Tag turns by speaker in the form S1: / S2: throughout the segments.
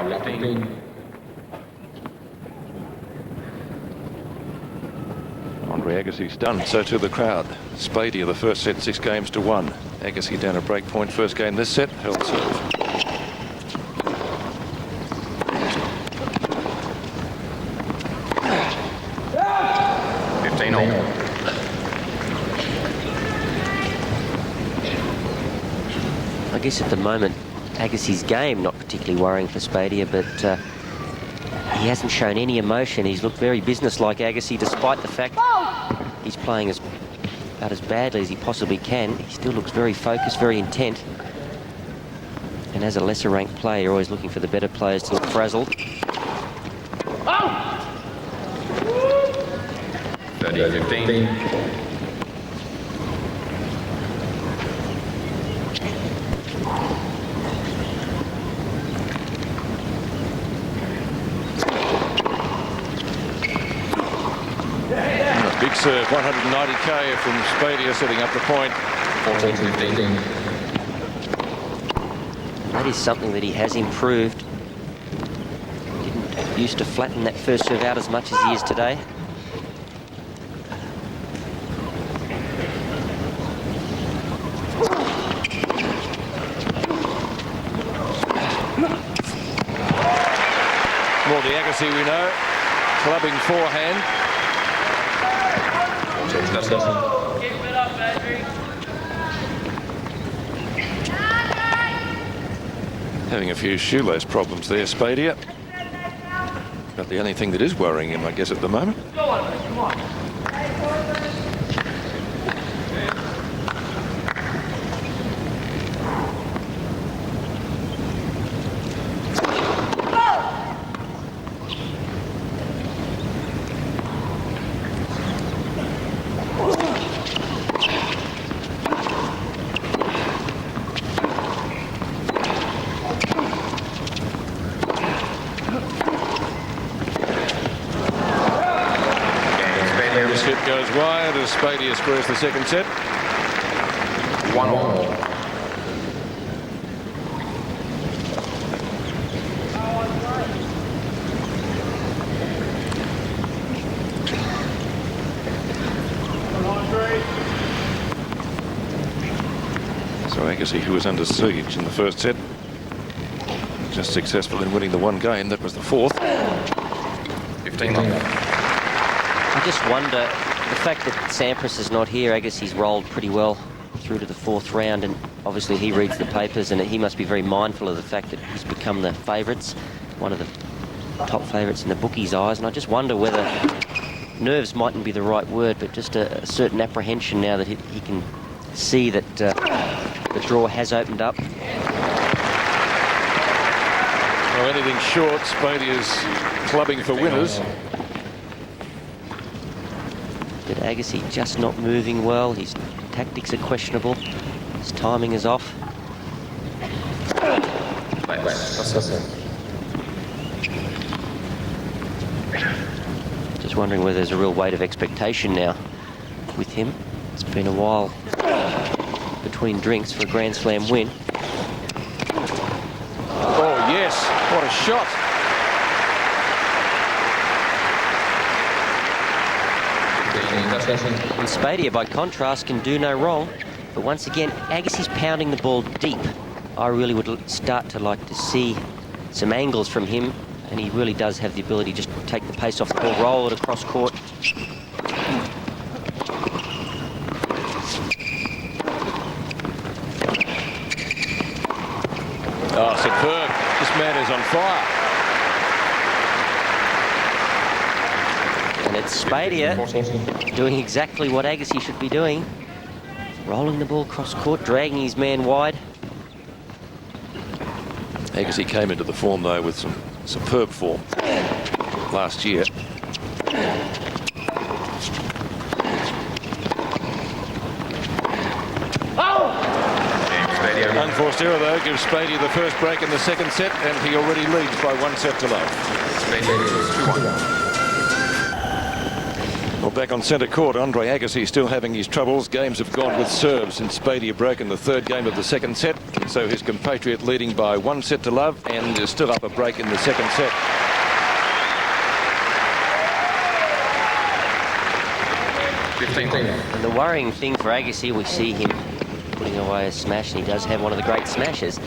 S1: 15.
S2: Andre Agassi's done, so to the crowd. Spadea, the first set, 6-1. Agassi down a break point, first game this set, held serve.
S3: I guess at the moment, Agassi's game not particularly worrying for Spadea, but he hasn't shown any emotion. He's looked very businesslike, Agassi, despite the fact he's playing about as badly as he possibly can. He still looks very focused, very intent. And as a lesser-ranked player, you're always looking for the better players to look frazzled.
S1: 30-15.
S2: Big serve, 190k from Spadea, setting up the point.
S1: 14-15.
S3: That is something that he has improved. Didn't used to flatten that first serve out as much as he is today.
S2: More the Agassi we know, clubbing forehand. Having a few shoelace problems there, Spadea. But the only thing that is worrying him, I guess, at the moment. The set goes wide as Spadea squares the second set.
S1: 1-1.
S2: So Agassi, who was under siege in the first set, just successful in winning the one game. That was the fourth.
S1: 15.
S3: I just wonder, the fact that Sampras is not here, Agassi's rolled pretty well through to the fourth round, and obviously he reads the papers, and he must be very mindful of the fact that he's become the favourites, one of the top favourites in the bookies' eyes, and I just wonder whether nerves mightn't be the right word, but just a certain apprehension now that he can see that the draw has opened up.
S2: Well, anything short, Spadea's clubbing for winners.
S3: But Agassi just not moving well. His tactics are questionable. His timing is off. Just wondering whether there's a real weight of expectation now with him. It's been a while between drinks for a Grand Slam win.
S2: Oh, yes. What a shot.
S3: And Spadea, by contrast, can do no wrong. But once again, Agassi's pounding the ball deep. I really would start to like to see some angles from him. And he really does have the ability to just take the pace off the ball, roll it across court.
S2: Oh, superb. This man is on fire.
S3: And it's Spadea doing exactly what Agassi should be doing. Rolling the ball across court, dragging his man wide.
S2: Agassi came into the form, though, with some superb form last year. Unforced error, though, gives Spadea the first break in the second set, and he already leads by 1 set to love. Well, back on centre court, Andre Agassi still having his troubles. Games have gone with serves since Spadea broke in the third game of the second set. So his compatriot leading by 1-0 and is still up a break in the second set.
S3: And the worrying thing for Agassi, we see him putting away a smash, and he does have one of the great smashes.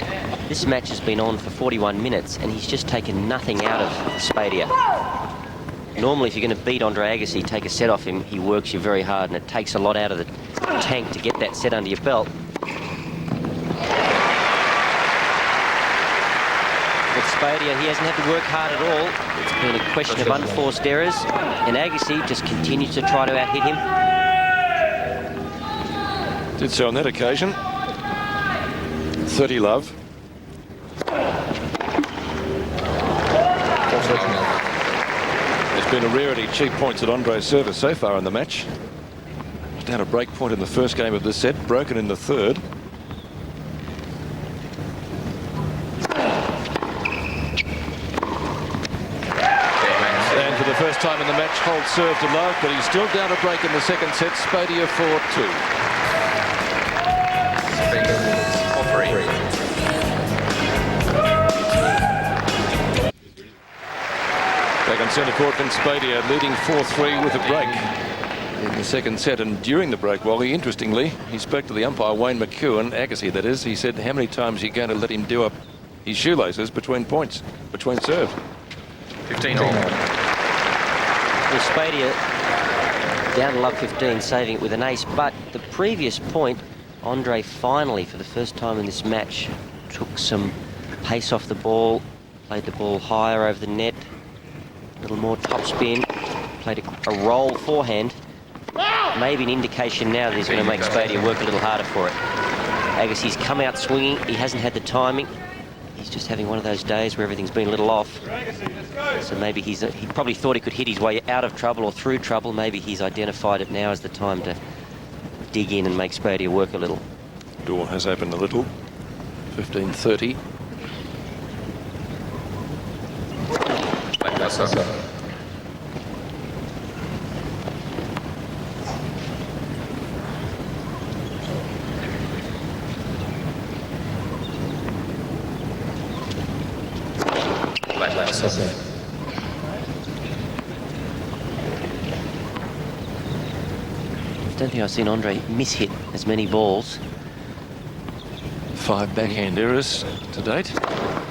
S3: This match has been on for 41 minutes, and he's just taken nothing out of Spadea. Normally, if you're going to beat Andre Agassi, take a set off him, he works you very hard, and it takes a lot out of the tank to get that set under your belt. With Spadea, he hasn't had to work hard at all. It's been a question of unforced errors, and Agassi just continues to try to out-hit him.
S2: Did so on that occasion. 30 love. It's been a rarity, cheap points at Andre's service so far in the match. Down a break point in the first game of this set, broken in the third. And for the first time in the match, Holt served to love, but he's still down a break in the second set. Spadea 4-2. Back on centre court, Vince Spadea leading 4-3 with a break in the second set. And during the break, Wally, interestingly, he spoke to the umpire, Wayne McEwen, Agassi that is. He said how many times are you going to let him do up his shoelaces between points, between serves?
S1: 15 all.
S3: Well, Spadea down to love 15, saving it with an ace. But the previous point, Andre finally, for the first time in this match, took some pace off the ball, played the ball higher over the net, a little more topspin, played a roll forehand. Maybe an indication now that he's going to make Spadea work a little harder for it. Agassi's come out swinging. He hasn't had the timing. He's just having one of those days where everything's been a little off. So maybe he probably thought he could hit his way out of trouble or through trouble. Maybe he's identified it now as the time to dig in and make Spadea work a little.
S2: Door has opened a little. 15-30.
S3: I don't think I've seen Andre miss-hit as many balls.
S2: 5 backhand errors to date.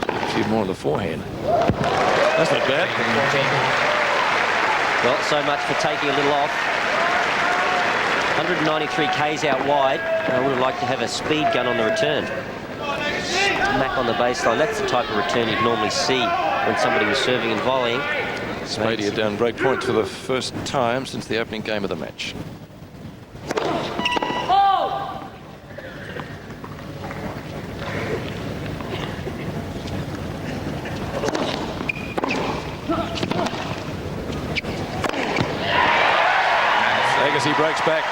S2: A few more on the forehand. That's not bad.
S3: Well, so much for taking a little off. 193 Ks out wide, and I would have liked to have a speed gun on the return. Smack on the baseline. That's the type of return you'd normally see when somebody was serving and volleying.
S2: Spadea down break point for the first time since the opening game of the match. Agassi breaks back.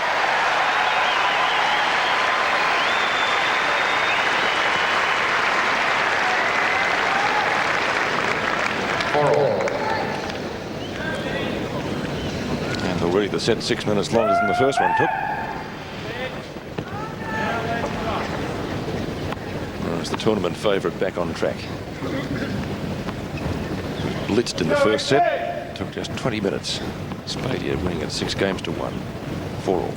S2: And already the set 6 minutes longer than the first one took. Whereas the tournament favourite back on track. Blitzed in the first set. Took just 20 minutes. Spadea winning at 6-1. 4 all.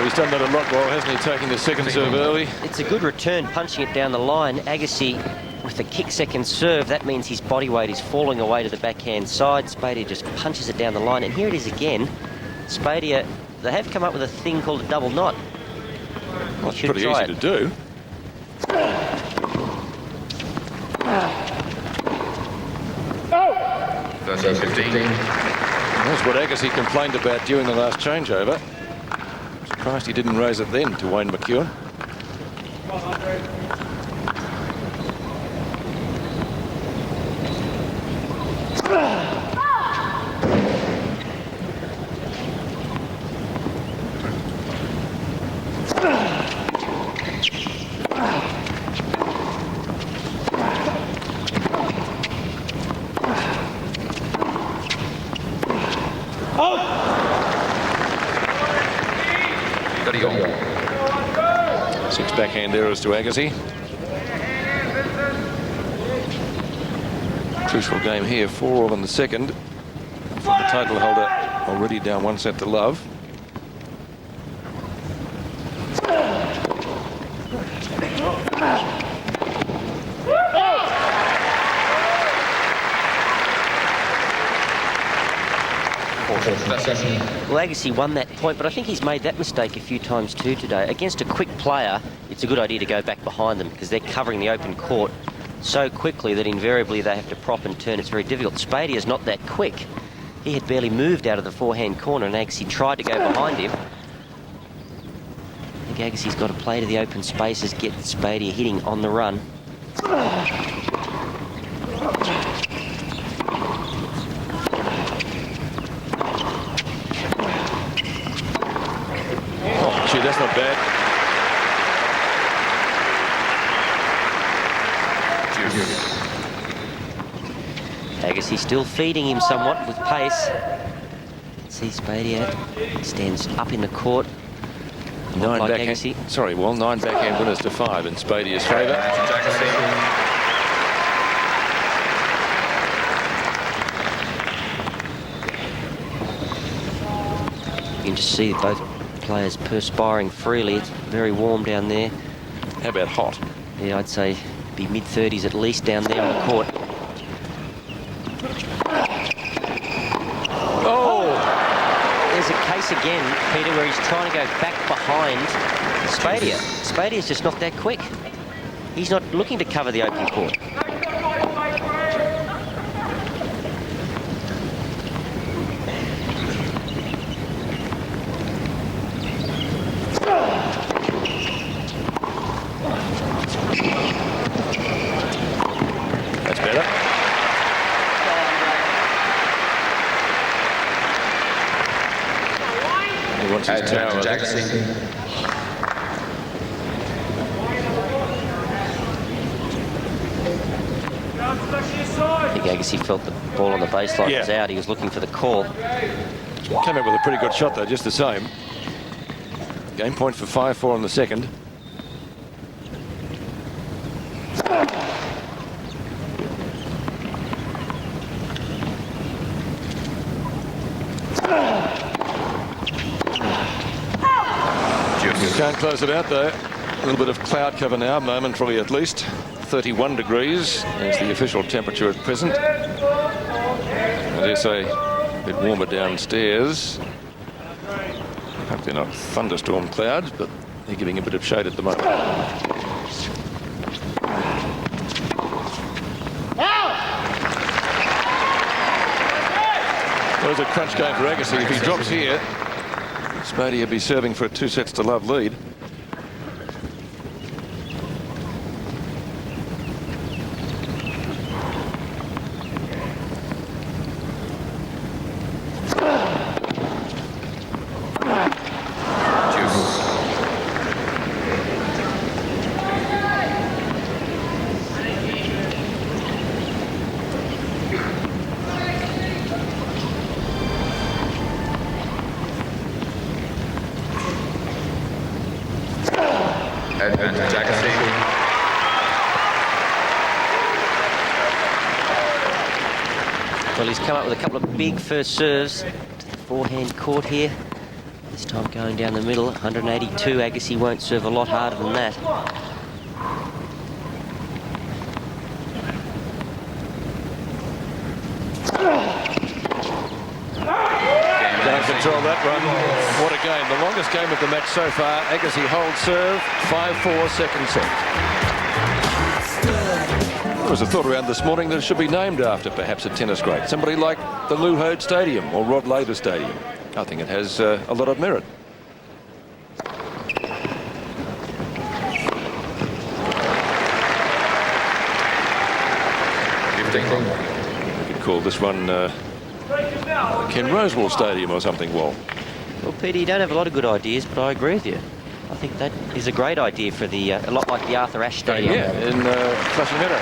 S2: He's done that a lot well, hasn't he, taking the second serve early?
S3: It's a good return, punching it down the line. Agassi with the kick second serve, that means his body weight is falling away to the backhand side. Spadea just punches it down the line, and here it is again. Spadea, they have come up with a thing called a double knot.
S2: Well, it's pretty easy to do.
S1: That's 15.
S2: That's what Agassi complained about during the last changeover. Surprised he didn't raise it then to Wayne McEwen. Six backhand errors to Agassi. Crucial game here, 4-all in the second. From the title holder, already down 1 set to love.
S3: Well, Agassi won that point, but I think he's made that mistake a few times too today. Against a quick player, it's a good idea to go back behind them because they're covering the open court so quickly that invariably they have to prop and turn. It's very difficult. Spadea is not that quick. He had barely moved out of the forehand corner and Agassi tried to go behind him. I think Agassi's got to play to the open spaces, get Spadea hitting on the run.
S2: That's not bad.
S3: Agassi still feeding him somewhat with pace. See Spadea stands up in the court.
S2: Nine
S3: like
S2: backhand.
S3: Agassi.
S2: Sorry, well, 9 backhand winners to 5 in Spadea's favour.
S3: You can just see both players perspiring freely. It's very warm down there.
S2: How about hot?
S3: Yeah, I'd say be mid-30s at least down there on the court.
S2: Oh!
S3: There's a case again, Peter, where he's trying to go back behind Spadea. Spadea's just not that quick. He's not looking to cover the open court.
S1: Agassi.
S3: I think Agassi felt the ball on the baseline was out. He was looking for the call.
S2: Came up with a pretty good shot though, just the same. Game point for 5-4 in the second. Can't close it out though. A little bit of cloud cover now, momentarily at least. 31 degrees is the official temperature at present. I dare say a bit warmer downstairs. Hope they're not thunderstorm clouds, but they're giving a bit of shade at the moment. There's a crunch game for Agassi. If he drops here, Spadea will be serving for a 2 sets to love lead.
S1: Advantage Agassi.
S3: Well, he's come up with a couple of big first serves to the forehand court here. This time going down the middle, 182. Agassi won't serve a lot harder than that.
S2: Can't control that run. What a game. The longest game of the match so far. Agassi holds serve. 5-4 second set. There was a thought around this morning that it should be named after perhaps a tennis great. Somebody like the Lou Hurd Stadium or Rod Laver Stadium. I think it has a lot of merit. We could call this one Ken Rosewall Stadium or something, Wall.
S3: Well, Peter, you don't have a lot of good ideas, but I agree with you. I think that is a great idea for the, a lot like the Arthur Ashe Stadium.
S2: Yeah, in Flushing Meadows.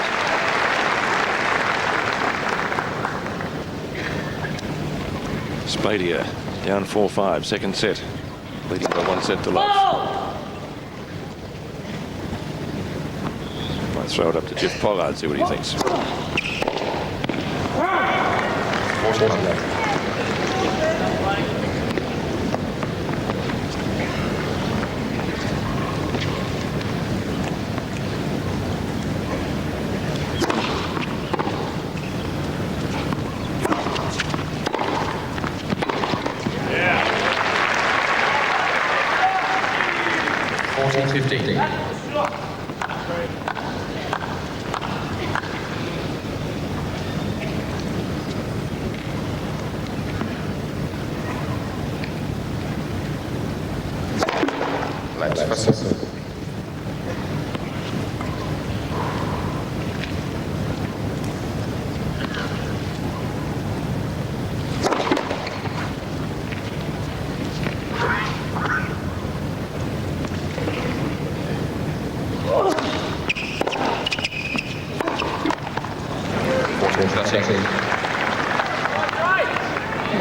S2: Spadea down 4-5, second set. Leading by 1 set to love. Might throw it up to Jeff Pollard, see what he thinks.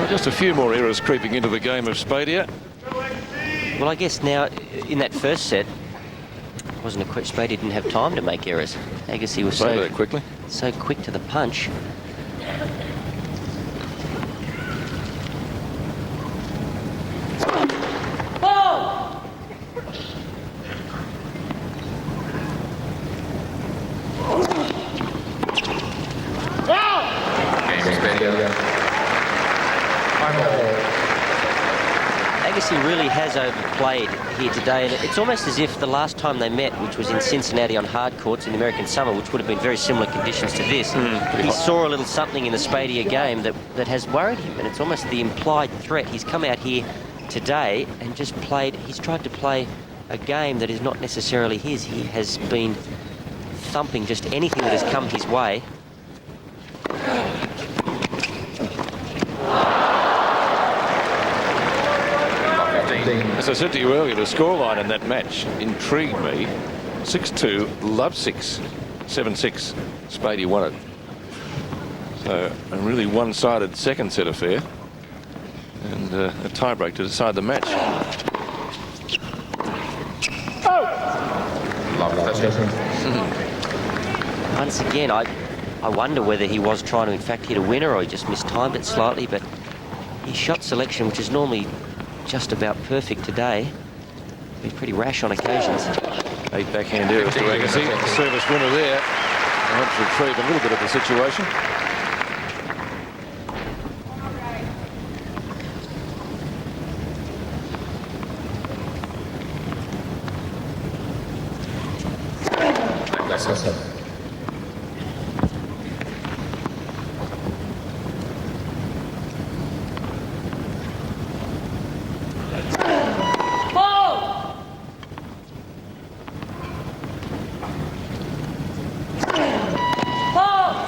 S2: Just a few more errors creeping into the game of Spadea.
S3: Well, I guess now, in that first set, wasn't a quick Spadea didn't have time to make errors. Agassi was so quick to the punch. Agassi really has overplayed here today, and it's almost as if the last time they met, which was in Cincinnati on hard courts in the American summer, which would have been very similar conditions to this, he saw a little something in the Spadea game that has worried him, and it's almost the implied threat. He's come out here today and just played, he's tried to play a game that is not necessarily his. He has been thumping just anything that has come his way.
S2: As I said to you earlier, the scoreline in that match intrigued me. 6-2, love 6, 7-6. Spadea won it. So a really one-sided second set affair, and a tiebreak to decide the match.
S3: Once again, I wonder whether he was trying to in fact hit a winner or he just mistimed it slightly, but his shot selection, which is normally just about perfect today, been pretty rash on occasions.
S2: 8 backhand errors to Agassi. Service winner there. Helps retrieve a little bit of the situation.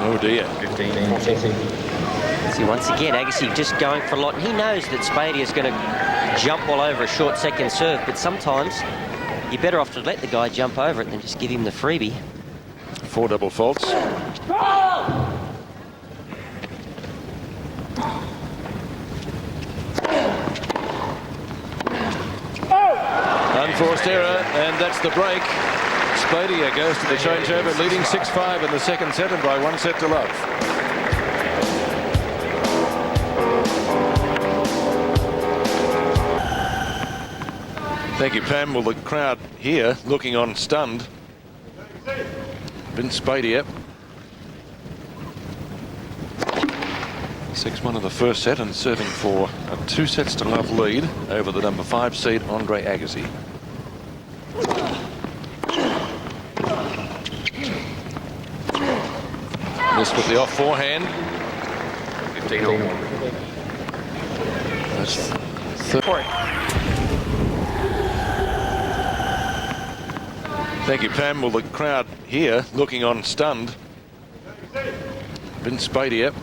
S2: Oh dear. 15.
S3: See, once again, Agassi just going for a lot. He knows that Spadea is going to jump all over a short second serve, but sometimes you're better off to let the guy jump over it than just give him the freebie.
S2: 4 double faults. Unforced error, and that's the break. Spadea goes to the changeover, leading 6-5 in the second set and by 1 set to love. Thank you, Pam. Well, the crowd here looking on stunned. Vince Spadea. 6-1 of the first set and serving for a 2 sets to love lead over the number 5 seed Andre Agassi. This with the off forehand. 15 all. That's third. Thank you, Pam. Well, the crowd here looking on stunned. Vince Spadea.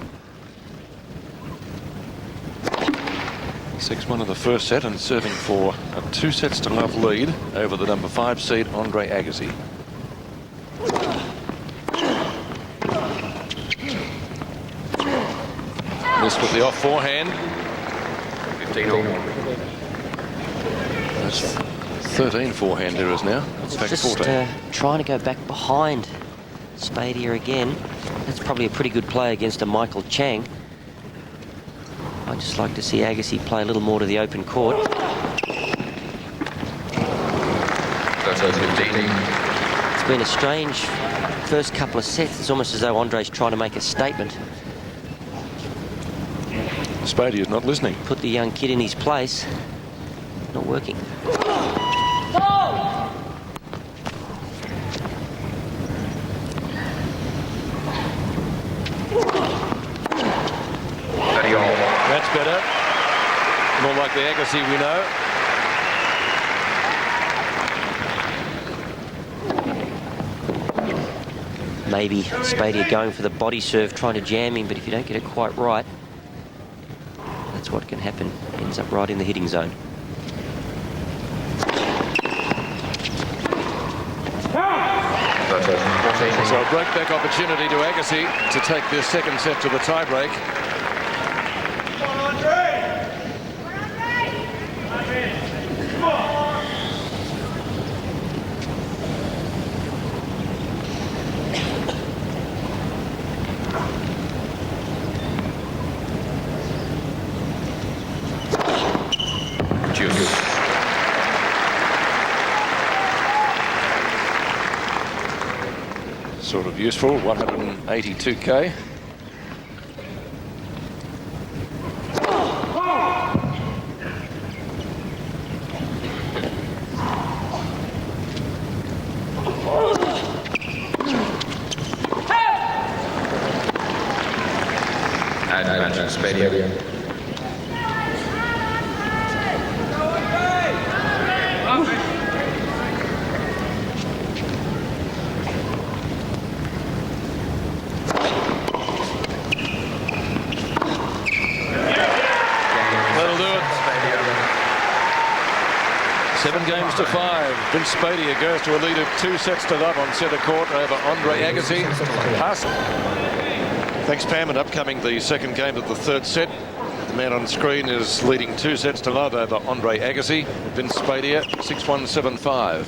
S2: 6-1 in the first set and serving for a 2-sets-to-love lead over the number 5 seed Andre Agassi. This with the off forehand.
S1: 15 all.
S2: That's 13 forehand errors now. In fact,
S3: Just
S2: 14.
S3: trying to go back behind Spadea again. That's probably a pretty good play against a Michael Chang. I'd just like to see Agassi play a little more to the open court.
S1: That's 15.
S3: It's been a strange first couple of sets. It's almost as though Andre's trying to make a statement.
S2: Spadea is not listening.
S3: Put the young kid in his place. Not working.
S2: That's better. More like the Agassi we know.
S3: Maybe Spadea going for the body serve, trying to jam him, but if you don't get it quite right, that's what can happen. Ends up right in the hitting zone.
S2: So a break-back opportunity to Agassi to take this second set to the tie-break. Sort of useful, 182k.
S1: And Spadea.
S2: To 5. Vince Spadea goes to a lead of 2-sets-to-love on centre court over Andre Agassi. Thanks, Pam. And upcoming the second game of the third set. The man on screen is leading 2-sets-to-love over Andre Agassi. Vince Spadea 6-1, 7-5.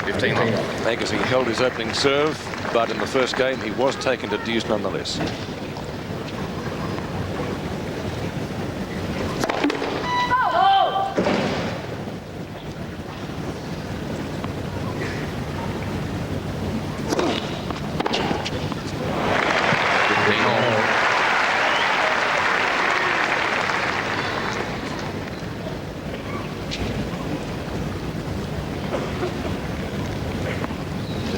S1: 15 all.
S2: Agassi held his opening serve, but in the first game he was taken to deuce nonetheless.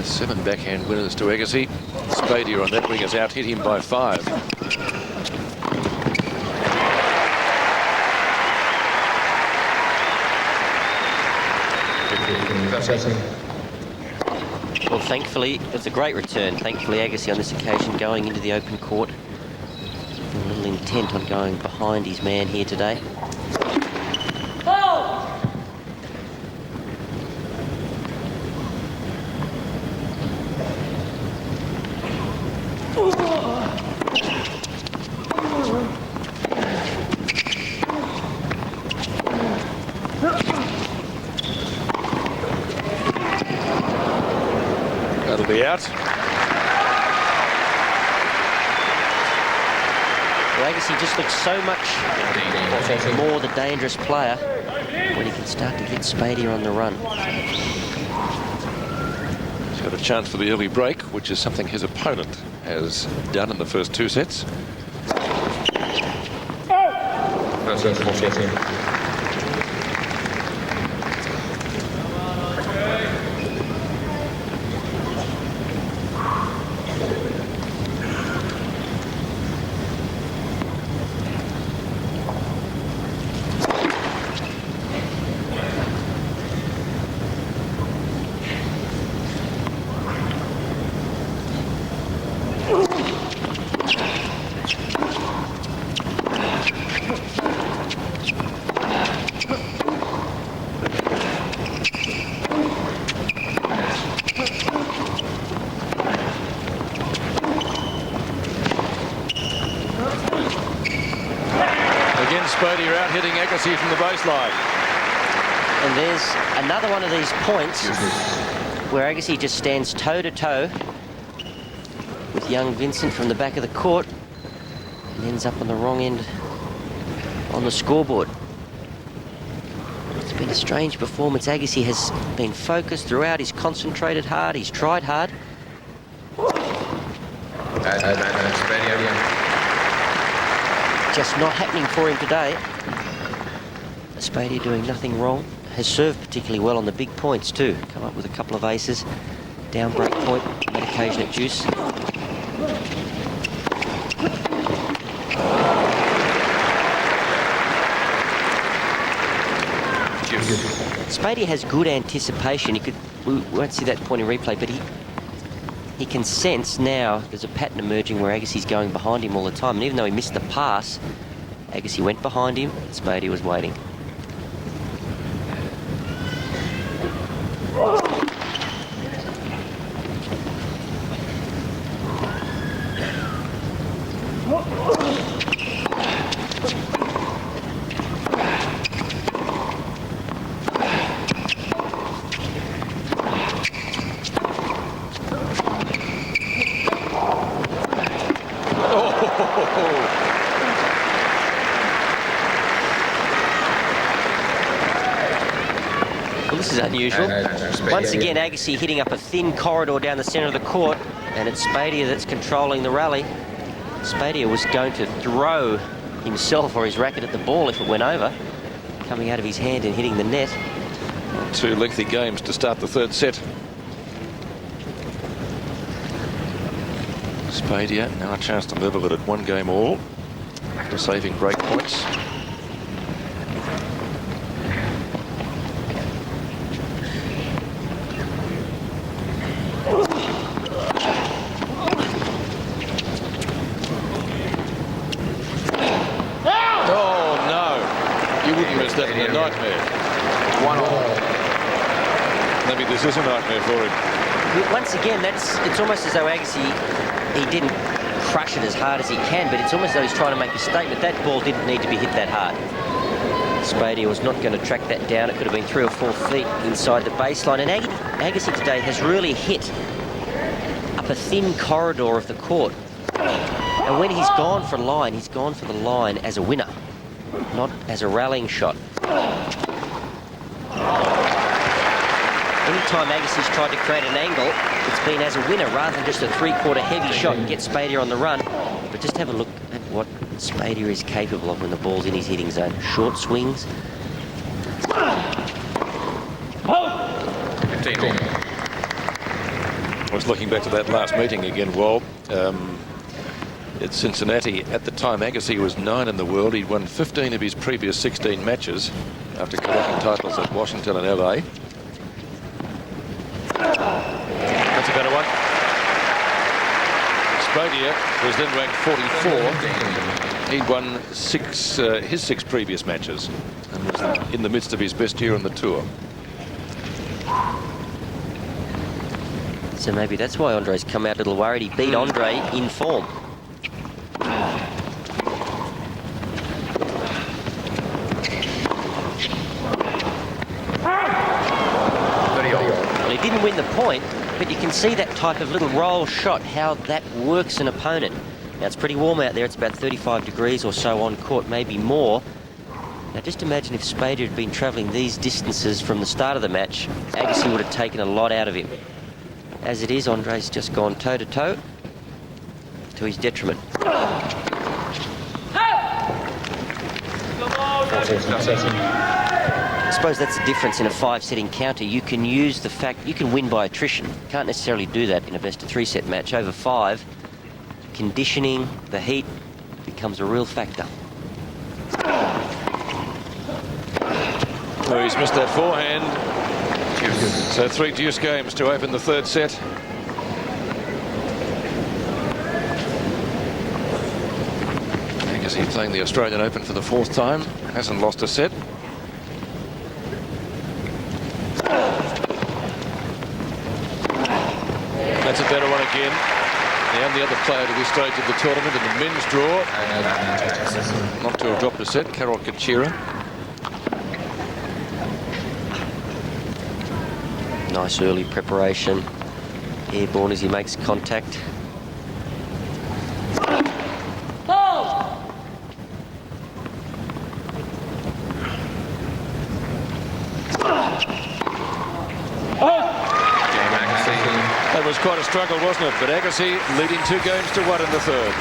S2: Seven backhand winners to Agassi. Spadea on that wing has out-hit him by 5.
S3: Well, thankfully, it's a great return. Thankfully, Agassi on this occasion going into the open court. A little intent on going behind his man here today.
S2: That'll be out.
S3: Well, Agassi just looks so much more the dangerous player when he can start to get Spadea on the run.
S2: He's got a chance for the early break, which is something his opponent has done in the first 2 sets. Spadea out hitting Agassi from the baseline.
S3: And there's another one of these points where Agassi just stands toe-to-toe with young Vincent from the back of the court and ends up on the wrong end on the scoreboard. It's been a strange performance. Agassi has been focused throughout. He's concentrated hard. He's tried hard. Just not happening for him today. Spadea doing nothing wrong. Has served particularly well on the big points too. Come up with a couple of aces. Down break point, that occasion at juice. Spadea has good anticipation. We won't see that point in replay, but he can sense now there's a pattern emerging where Agassi's going behind him all the time. And even though he missed the pass, Agassi went behind him. Spadea was waiting. Well, this is unusual. Once again, Agassi hitting up a thin corridor down the centre of the court, and it's Spadea that's controlling the rally. Spadea was going to throw himself or his racket at the ball if it went over, coming out of his hand and hitting the net.
S2: 2 lengthy games to start the third set. Spadea now a chance to level it at 1 game all after saving break points. That in a nightmare. 1-all. Maybe this is a nightmare for him.
S3: Once again, it's almost as though Agassi, he didn't crush it as hard as he can, but it's almost as though he's trying to make a statement. That ball didn't need to be hit that hard. Spadea was not going to track that down. It could have been 3 or 4 feet inside the baseline. And Agassi today has really hit up a thin corridor of the court. And when he's gone for a line, he's gone for the line as a winner, not as a rallying shot. Anytime Agassi's tried to create an angle, it's been as a winner rather than just a 3/4 heavy shot and get Spadea on the run. But just have a look at what Spadea is capable of when the ball's in his hitting zone. Short swings.
S1: 15.
S2: I was looking back to that last meeting again, Wal. It's Cincinnati. At the time, Agassi was 9 in the world. He'd won 15 of his previous 16 matches after collecting titles at Washington and LA. That's a better one. Spadea was then ranked 44. He'd won his 6 previous matches and was in the midst of his best year on the tour.
S3: So maybe that's why Andre's come out a little worried. He beat Andre in form. Well, he didn't win the point, but you can see that type of little roll shot, how that works an opponent. Now, it's pretty warm out there. It's about 35 degrees or so on court, maybe more. Now, just imagine if Spadea had been travelling these distances from the start of the match, Agassi would have taken a lot out of him. As it is, Andre's just gone toe-to-toe to his detriment. I suppose that's the difference in a 5-set encounter. You can use the fact you can win by attrition. You can't necessarily do that in a best of 3-set match. Over 5, conditioning, the heat becomes a real factor.
S2: Oh, he's missed that forehand. So 3 deuce games to open the third set. Agassi playing the Australian Open for the 4th time. Hasn't lost a set. That's a better one again. And the other player to this stage of the tournament in the men's draw, not to have dropped a set, Carol Kachira.
S3: Nice early preparation. Airborne as he makes contact.
S2: That was quite a struggle, wasn't it? But Agassi leading 2-1 in the third.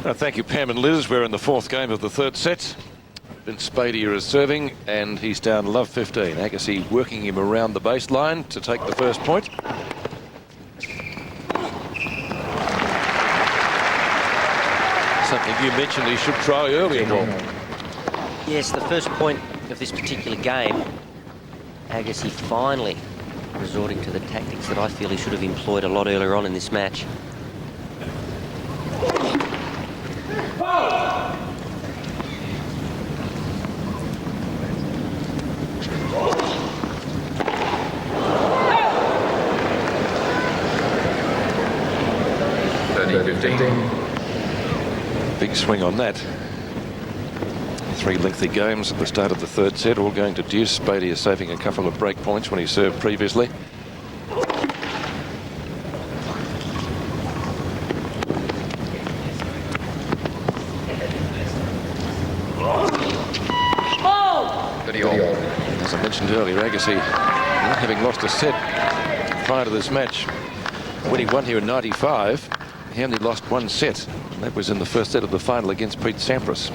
S2: 2-1. Thank you, Pam and Liz. We're in the fourth game of the third set. Vince Spadea is serving, and he's down love 15. Agassi working him around the baseline to take the first point. Something you mentioned he should try earlier, Paul.
S3: Yes, the first point of this particular game, Agassi finally resorting to the tactics that I feel he should have employed a lot earlier on in this match.
S2: Big swing on that. 3 lengthy games at the start of the third set, all going to deuce. Spadea saving a couple of break points when he served previously. As I mentioned earlier, Agassi, not having lost a set prior to this match, when he won here in '95, he only lost 1 set. And that was in the first set of the final against Pete Sampras.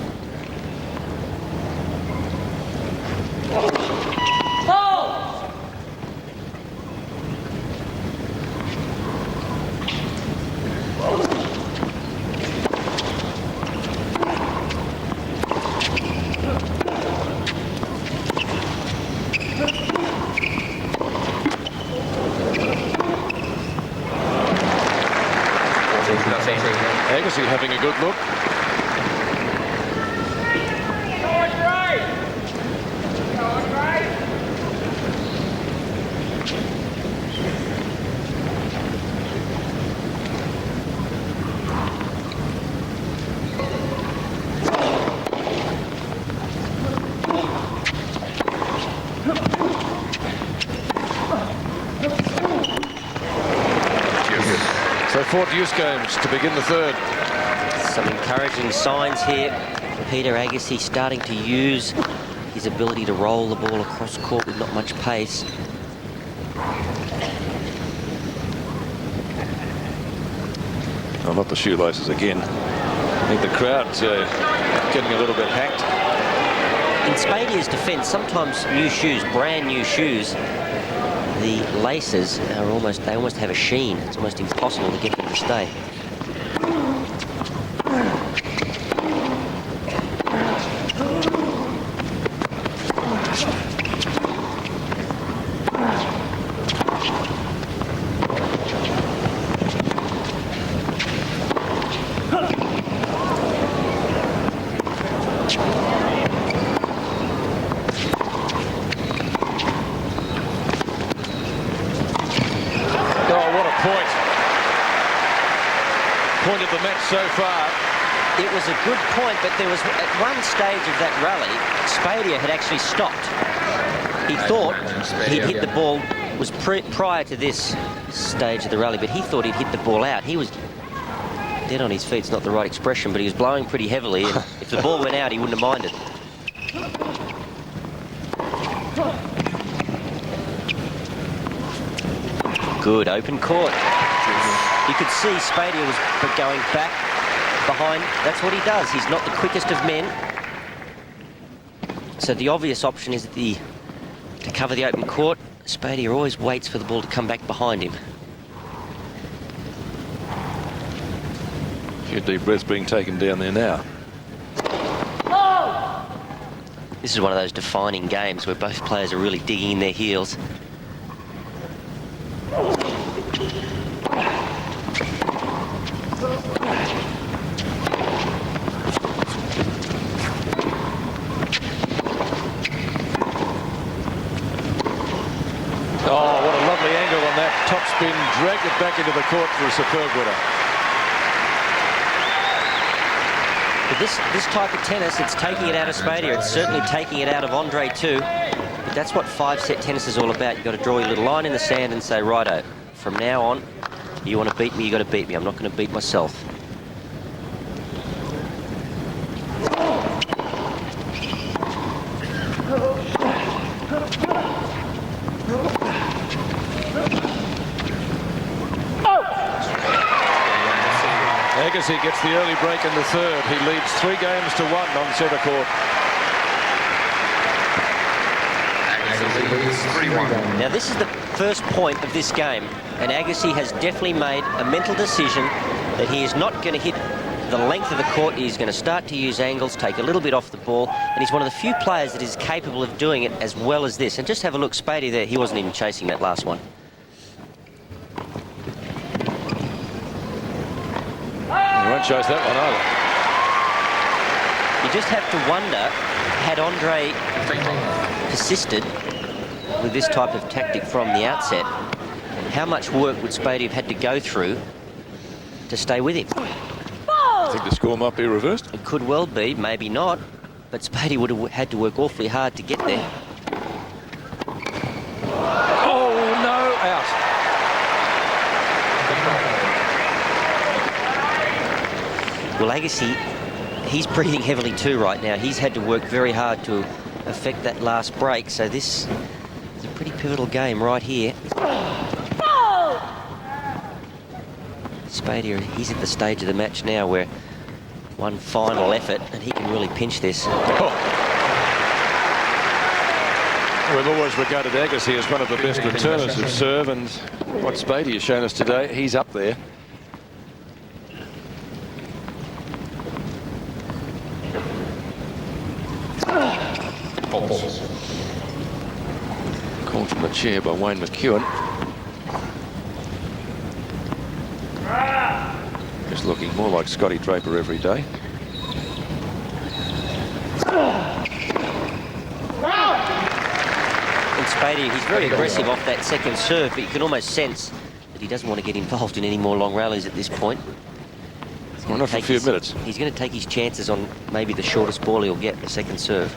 S2: Agassi having a good look. So 4 deuce games to begin the third.
S3: Some encouraging signs here. Peter Agassi starting to use his ability to roll the ball across court with not much pace.
S2: Oh, not the shoelaces again. I think the crowd's getting a little bit hacked.
S3: In Spadea's defence, sometimes new shoes, brand new shoes, the laces are almost have a sheen. It's almost impossible to get them to stay.
S2: Point of the match so far.
S3: It was a good point, but there was at one stage of that rally, Spadea had actually stopped. He thought he'd hit the ball, was prior to this stage of the rally, but he thought he'd hit the ball out. He was dead on his feet, it's not the right expression, but he was blowing pretty heavily, and if the ball went out, he wouldn't have minded. Good open court. You could see Spadea was going back behind. That's what he does. He's not the quickest of men. So the obvious option is to cover the open court. Spadea always waits for the ball to come back behind him.
S2: A few deep breaths being taken down there now.
S3: This is one of those defining games where both players are really digging in their heels.
S2: spin, dragged it back into the court for a superb winner.
S3: But this type of tennis, it's taking it out of Spadea. It's certainly taking it out of Andre too. But that's what 5-set tennis is all about. You've got to draw your little line in the sand and say, righto, from now on, you want to beat me, you got to beat me. I'm not going to beat myself.
S2: Agassi gets the early break in the third. He leads 3-1 on centre court.
S1: Agassi leads 3-1.
S3: Now this is the first point of this game, and Agassi has definitely made a mental decision that he is not going to hit the length of the court. He's going to start to use angles, take a little bit off the ball, and he's one of the few players that is capable of doing it as well as this. And just have a look, Spadea there, he wasn't even chasing that last one.
S2: He won't chase that one either.
S3: You just have to wonder, had Andre persisted with this type of tactic from the outset, how much work would Spadea have had to go through to stay with him?
S2: I think the score might be reversed.
S3: It could well be, maybe not, but Spadea would have had to work awfully hard to get there.
S2: Oh, no, out.
S3: Well, Agassi, he's breathing heavily too right now. He's had to work very hard to affect that last break, so this is a pretty pivotal game right here. Spadea, he's at the stage of the match now where one final effort and he can really pinch this.
S2: Oh. We've always regarded Agassi as one of the best returners of serve, and what Spadea has shown us today, he's up there. Called from the chair by Wayne McEwen. Just looking more like Scotty Draper every day.
S3: And Spadea, he's very aggressive off that second serve, but you can almost sense that he doesn't want to get involved in any more long rallies at this point.
S2: Well, not for a few minutes.
S3: He's going to take his chances on maybe the shortest ball he'll get, the second serve.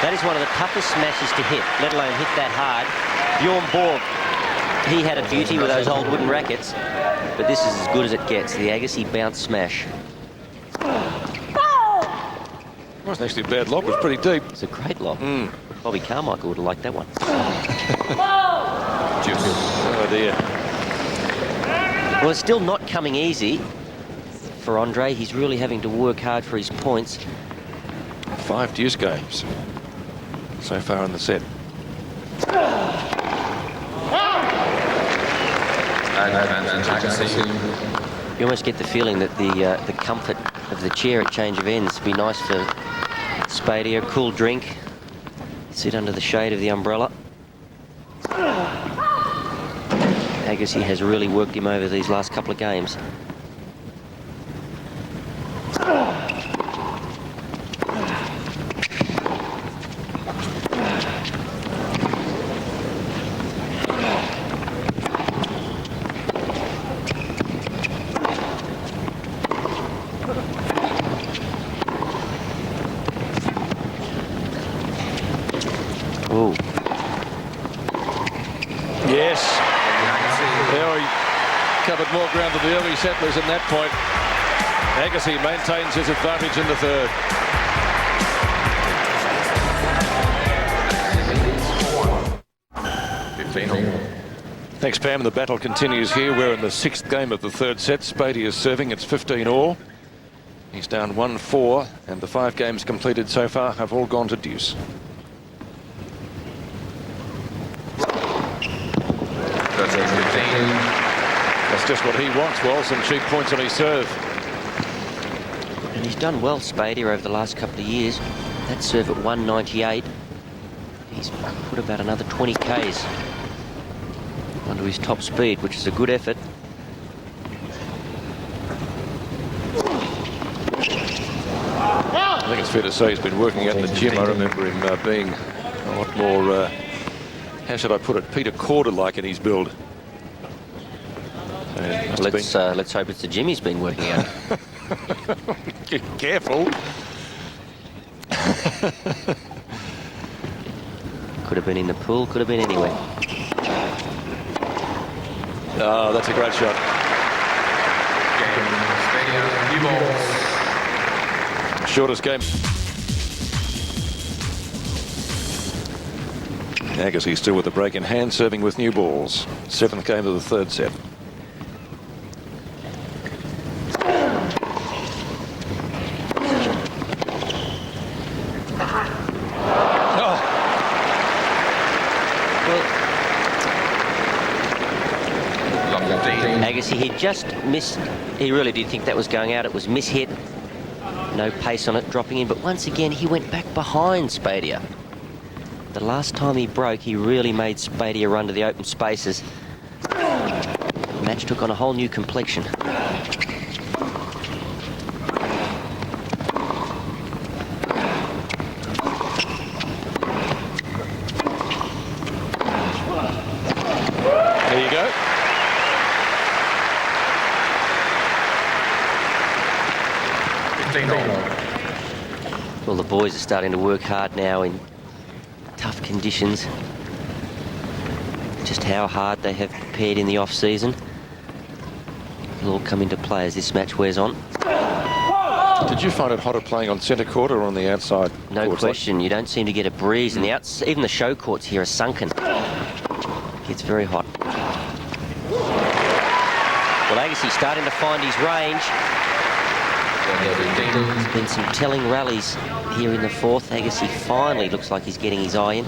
S3: That is one of the toughest smashes to hit, let alone hit that hard. Bjorn Borg, he had a beauty with those old wooden rackets, but this is as good as it gets, the Agassi bounce smash.
S2: It wasn't actually a bad lob, it was pretty deep.
S3: It's a great lob. Bobby Carmichael would have liked that one.
S2: Oh dear.
S3: Well, it's still not coming easy for Andre. He's really having to work hard for his points.
S2: 5 deuce games so far in the set.
S3: You almost get the feeling that the comfort of the chair at change of ends would be nice for Spadea. A cool drink, sit under the shade of the umbrella. Agassi has really worked him over these last couple of games.
S2: More ground to the early settlers in that point. Agassi maintains his advantage in the third. Thanks, Pam. The battle continues here. We're in the 6th game of the third set. Spadea is serving. It's 15 all. He's down 1-4, and the 5 games completed so far have all gone to deuce. That's just what he wants, well, some cheap points on his serve.
S3: And he's done well, Spadea, over the last couple of years. That serve at 198. He's put about another 20 Ks under his top speed, which is a good effort.
S2: I think it's fair to say he's been working out in the gym. I remember him being a lot more, how should I put it, Peter Corder-like in his build.
S3: Let's hope it's the gym he's been working out.
S2: Careful.
S3: Could have been in the pool, could have been anywhere.
S2: Oh, that's a great shot.
S1: Spadea, new balls.
S2: Shortest game. Agassi still with the break in hand, serving with new balls. 7th game of the 3rd set.
S3: Agassi, he just missed. He really did think that was going out. It was mishit. No pace on it, dropping in. But once again, he went back behind Spadea. The last time he broke, he really made Spadea run to the open spaces. The match took on a whole new complexion.
S2: There you go.
S3: Well, the boys are starting to work hard now in tough conditions. Just how hard they have prepared in the off-season will all come into play as this match wears on.
S2: Did you find it hotter playing on centre court or on the outside?
S3: No
S2: courts?
S3: question. You don't seem to get a breeze, and even the show courts here are sunken. It's very hot. Well, Agassi starting to find his range. There's been some telling rallies here in the 4th. Agassi finally looks like he's getting his eye in.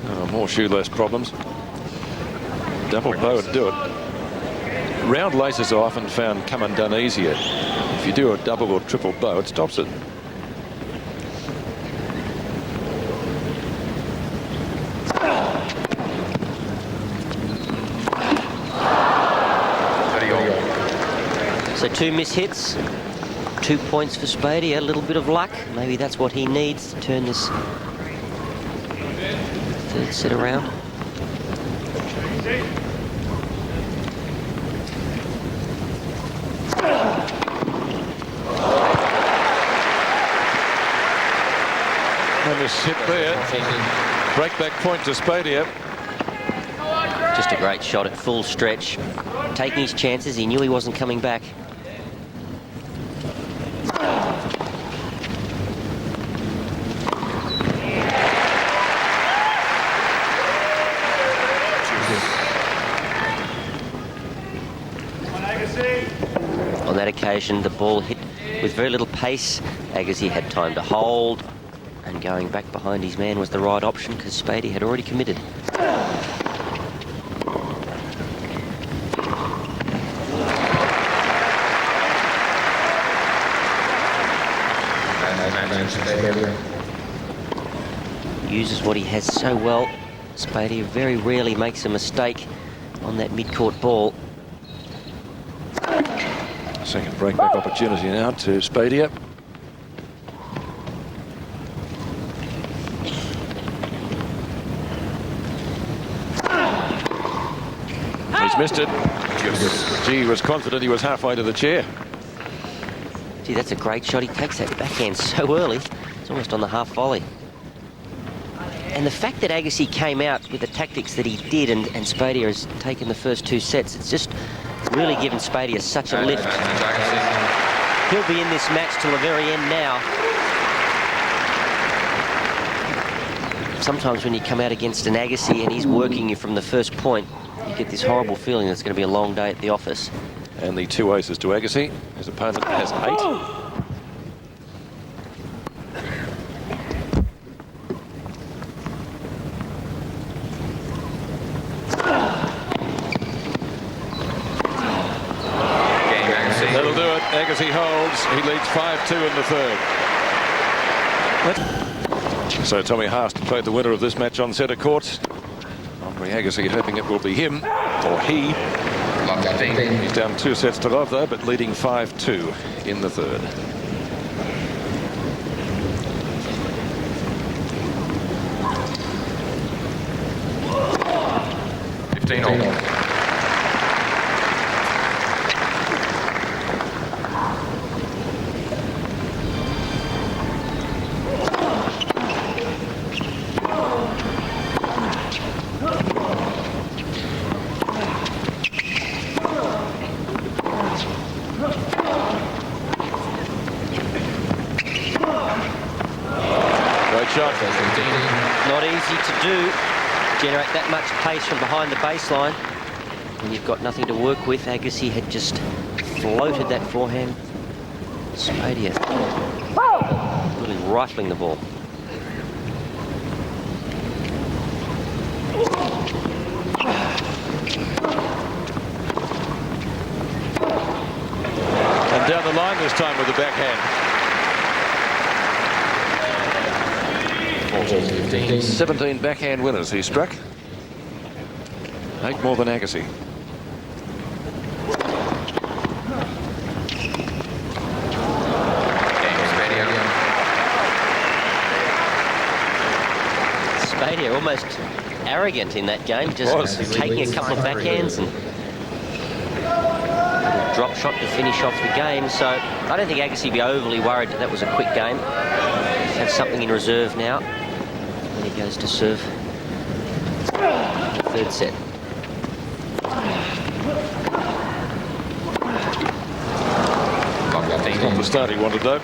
S2: Oh, more shoelace problems. Double bow would do it. Round laces are often found come undone easier. If you do a double or triple bow, it stops it.
S3: So 2 mishits, 2 points for Spadea, a little bit of luck. Maybe that's what he needs to turn this 3rd set around.
S2: And this hit there. Breakback point to Spadea.
S3: Just a great shot at full stretch. Taking his chances, he knew he wasn't coming back. On that occasion, the ball hit with very little pace. Agassi had time to hold, and going back behind his man was the right option because Spadea had already committed. Uses what he has so well. Spadea very rarely makes a mistake on that mid-court ball.
S2: Second breakback opportunity now to Spadea. He's missed it. Gee, he was confident he was halfway to the chair.
S3: Gee, that's a great shot. He takes that backhand so early. It's almost on the half volley. And the fact that Agassi came out with the tactics that he did and Spadea has taken the first 2 sets, it's just really given Spadea such a lift. He'll be in this match till the very end now. Sometimes when you come out against an Agassi and he's working you from the first point, you get this horrible feeling that it's going to be a long day at the office.
S2: And the 2 aces to Agassi. His opponent has 8. That'll do it. Agassi holds. He leads 5-2 in the third. So Tommy Haas played the winner of this match on centre court. Agassi hoping it will be him or he. He's down 2 sets to love though, but leading 5-2 in the third.
S3: Not easy to do, generate that much pace from behind the baseline when you've got nothing to work with. Agassi had just floated that forehand. Spadea really rifling the ball.
S2: And down the line this time with the backhand. 17 backhand winners he struck. 8 more than Agassi.
S3: Spadea almost arrogant in that game, just taking a couple of backhands and a drop shot to finish off the game. So I don't think Agassi would be overly worried that was a quick game. Have something in reserve now when he goes to serve the third set.
S2: Not the start he wanted though.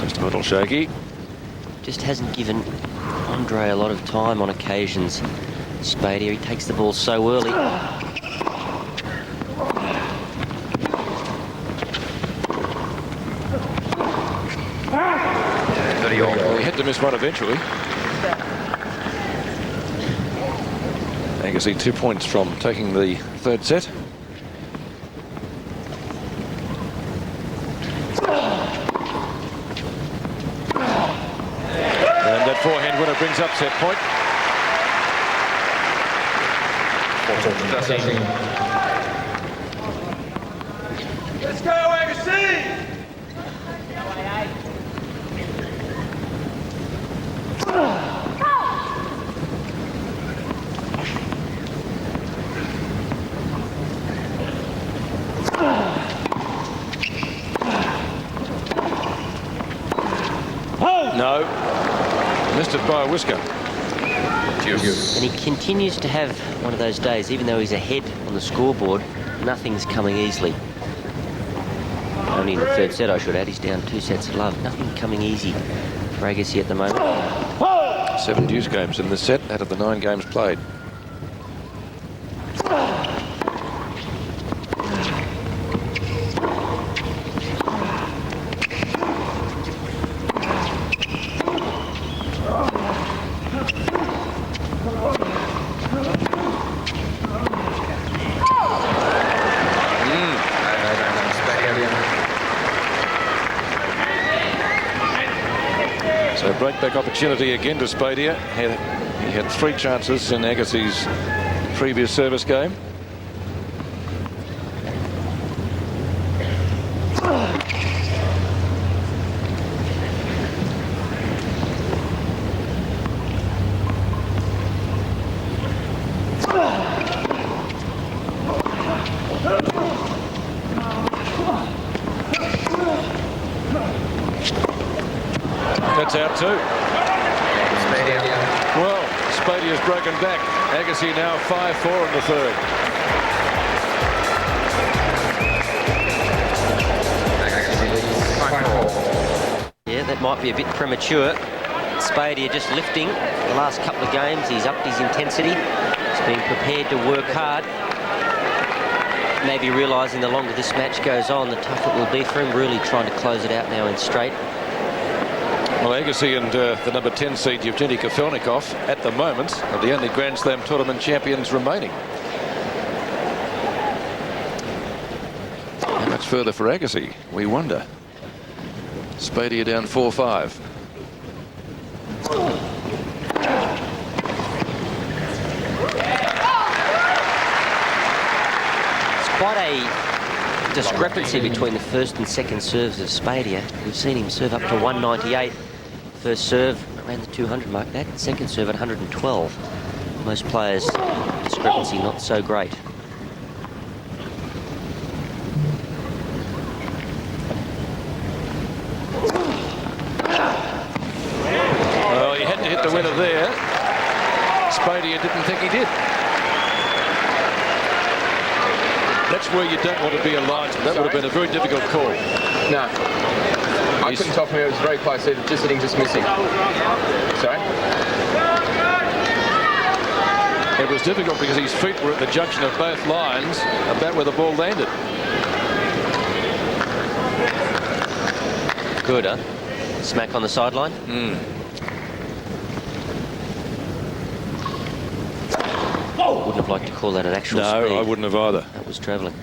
S2: Just a little shaky.
S3: Just hasn't given Andre a lot of time on occasions. Spadea, he takes the ball so early.
S2: Well, he had to miss one eventually. Agassi 2 points from taking the third set. And that forehand winner brings up set point.
S1: Let's go, Agassi!
S2: No, missed it by a whisker.
S3: And he continues to have one of those days, even though he's ahead on the scoreboard, nothing's coming easily. Only in the third set, I should add. He's down 2 sets to love. Nothing coming easy for Agassi at the moment.
S2: 7 deuce games in this set out of the 9 games played. So breakback opportunity again to Spadea. He had 3 chances in Agassi's previous service game. That's out too. Well, Spadea's broken back. Agassi now 5-4 in the third.
S3: Yeah, that might be a bit premature. Spadea just lifting the last couple of games. He's upped his intensity. He's been prepared to work hard. Maybe realising the longer this match goes on, the tougher it will be for him. Really trying to close it out now in straight.
S2: Well, Agassi and the number 10 seed Yevgeny Kafelnikov at the moment are the only Grand Slam tournament champions remaining. How much further for Agassi? We wonder. Spadea down 4-5.
S3: Quite a discrepancy between the first and second serves of Spadea. We've seen him serve up to 198. First serve around the 200 mark. That second serve at 112. Most players' discrepancy not so great.
S2: Well, he had to hit the winner there. Spadea didn't think he did. That's where you don't want to be a linesman. That would have been a very difficult call.
S4: No. I couldn't tell from here. It was very close. Just hitting, just missing. Sorry?
S2: It was difficult because his feet were at the junction of both lines, about where the ball landed.
S3: Good, huh? Smack on the sideline. Wouldn't have liked to call that an actual speed.
S2: No, I wouldn't have either.
S3: That was travelling.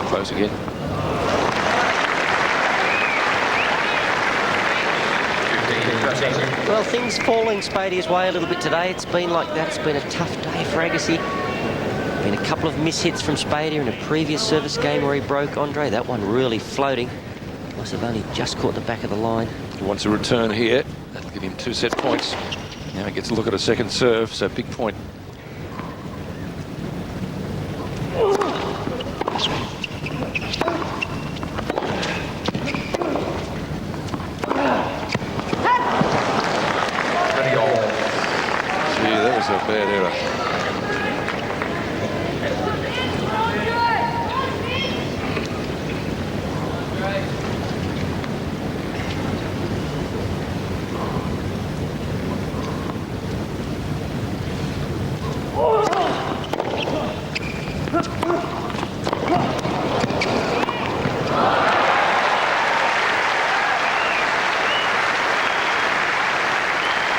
S2: Close again.
S3: Well, things falling Spadea's way a little bit today. It's been like that. It's been a tough day for Agassi. Been a couple of mishits from Spadea in a previous service game where he broke Andre. That one really floating. Must have only just caught the back of the line.
S2: He wants a return here. That'll give him 2 set points. Now he gets a look at a second serve, so big point. A bad error.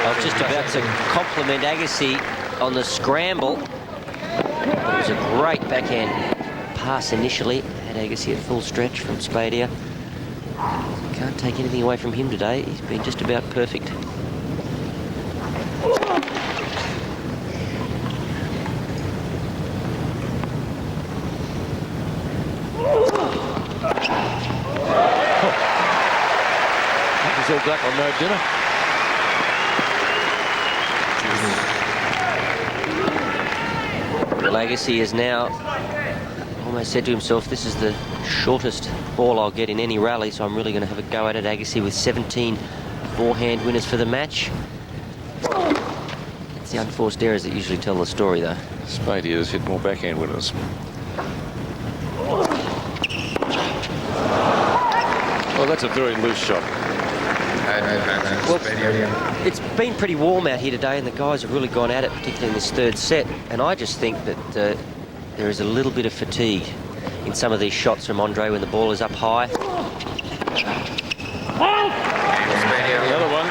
S3: I was just about to compliment Agassi on the scramble. It was a great backhand pass initially. Had Agassi at full stretch from Spadea. Can't take anything away from him today. He's been just about perfect.
S2: That was all duck on no dinner.
S3: Well, Agassi has now almost said to himself, this is the shortest ball I'll get in any rally, so I'm really going to have a go at it. Agassi with 17 forehand winners for the match. It's the unforced errors that usually tell the story, though.
S2: Spadea has hit more backhand winners. Well, that's a very loose shot.
S3: Well, it's been pretty warm out here today, and the guys have really gone at it, particularly in this third set. And I just think that there is a little bit of fatigue in some of these shots from Andre when the ball is up high.
S2: The other one.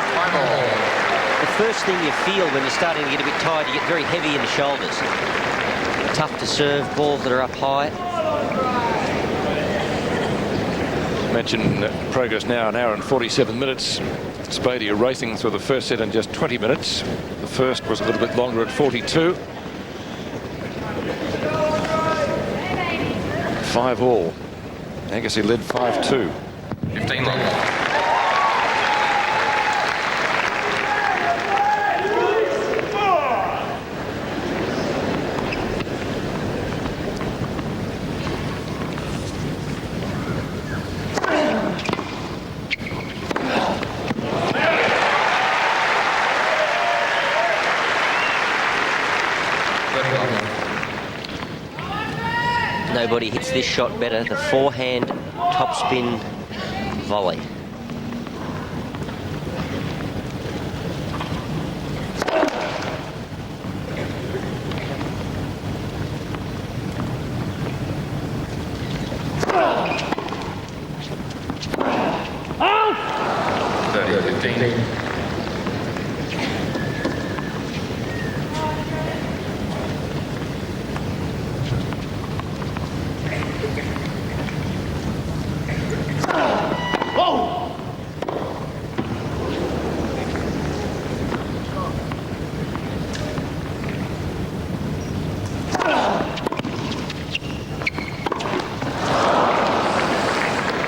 S3: The first thing you feel when you're starting to get a bit tired, you get very heavy in the shoulders. Tough to serve balls that are up high.
S2: Mention progress now, an hour and 47 minutes. Spadea racing through the first set in just 20 minutes. The first was a little bit longer at 42. 5-all. Agassi led 5-2.
S4: 15 long.
S3: Nobody hits this shot better. The forehand topspin volley.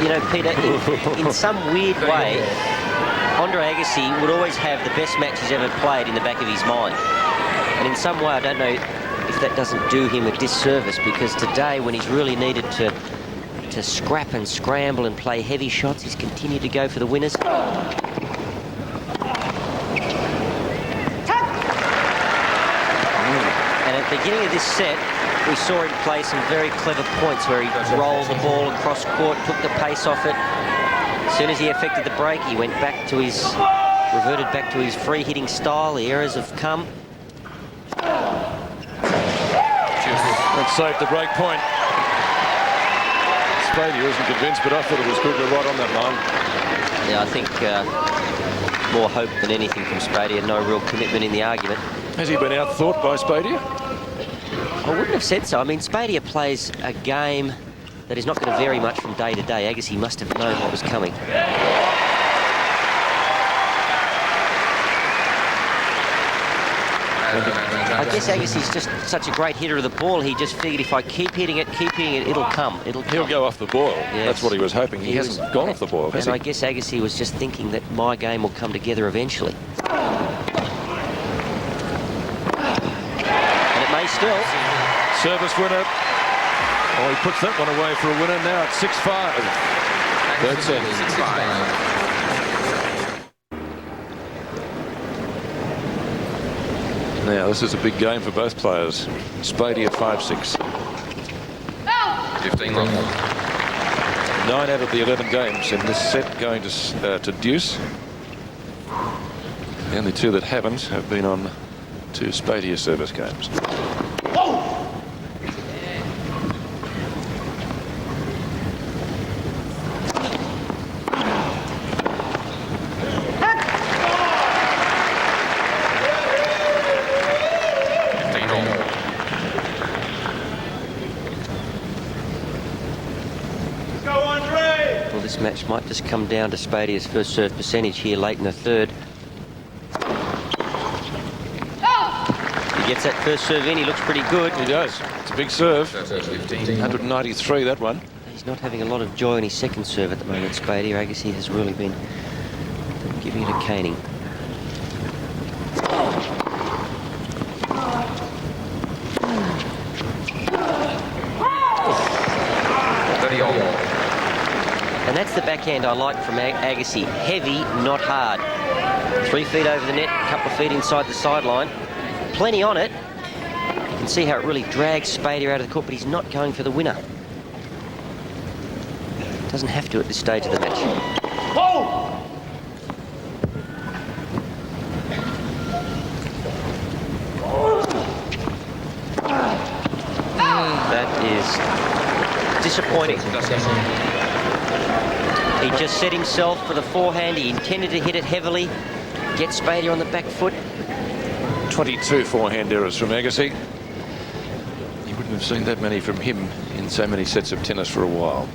S3: You know, Peter, in some weird way, Andre Agassi would always have the best match he's ever played in the back of his mind. And in some way, I don't know if that doesn't do him a disservice, because today, when he's really needed to scrap and scramble and play heavy shots, he's continued to go for the winners. And at the beginning of this set, we saw him play some very clever points where he rolled the ball across court, took the pace off it. As soon as he effected the break, he went back to reverted back to his free hitting style. The errors have come.
S2: That saved the break point. Spadea wasn't convinced, but I thought it was good. We're right on that line.
S3: Yeah, I think more hope than anything from Spadea. No real commitment in the argument.
S2: Has he been outthought by Spadea?
S3: I wouldn't have said so. I mean, Spadea plays a game that is not going to vary much from day to day. Agassi must have known what was coming. I guess Agassi's just such a great hitter of the ball. He just figured if I keep hitting it, it'll come.
S2: He'll go off the boil.
S3: Yes.
S2: That's what he was hoping. He hasn't gone off the boil, has he?
S3: And I guess Agassi was just thinking that my game will come together eventually. And it may still.
S2: Service winner. Oh, he puts that one away for a winner. Now it's 6-5. Third set. 6-5. Now, this is a big game for both players. Spadea 5-6.
S4: 15 love.
S2: 9 out of the 11 games in this set going to deuce. The only 2 that haven't have been on 2 Spadea service games.
S3: This match might just come down to Spadea's first serve percentage here late in the third. He gets that first serve in, he looks pretty good.
S2: He does. It's a big serve. 193, that one.
S3: He's not having a lot of joy in his second serve at the moment, Spadea. Agassi has really been giving it a caning. And that's the backhand I like from Agassi. Heavy, not hard. 3 feet over the net, a couple of feet inside the sideline. Plenty on it. You can see how it really drags Spadea out of the court, but he's not going for the winner. Doesn't have to at this stage of the match. That is disappointing. He just set himself for the forehand. He intended to hit it heavily. Get Spadea on the back foot.
S2: 22 forehand errors from Agassi. You wouldn't have seen that many from him in so many sets of tennis for a while.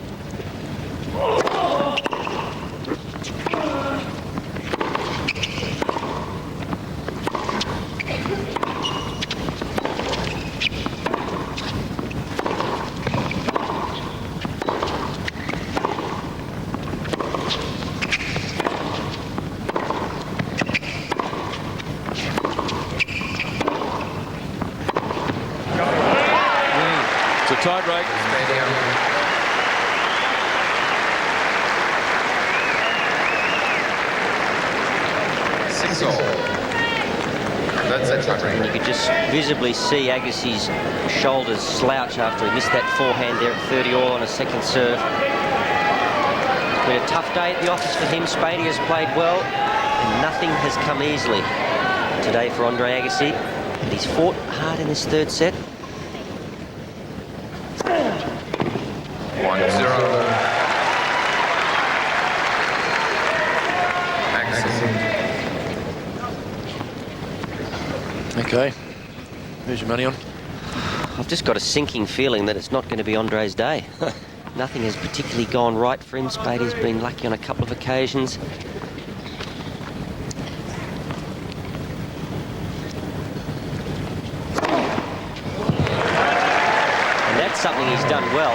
S2: Tie break.
S4: 6-all. third set tiebreak.
S3: And you could just visibly see Agassi's shoulders slouch after he missed that forehand there at 30 all on a second serve. It's been a tough day at the office for him. Spadea has played well, and nothing has come easily today for Andre Agassi. And he's fought hard in this third set.
S4: 1-0.
S2: Okay. Who's your money on?
S3: I've just got a sinking feeling that it's not going to be Andre's day. Nothing has particularly gone right for him. Spadea's been lucky on a couple of occasions. And that's something he's done well.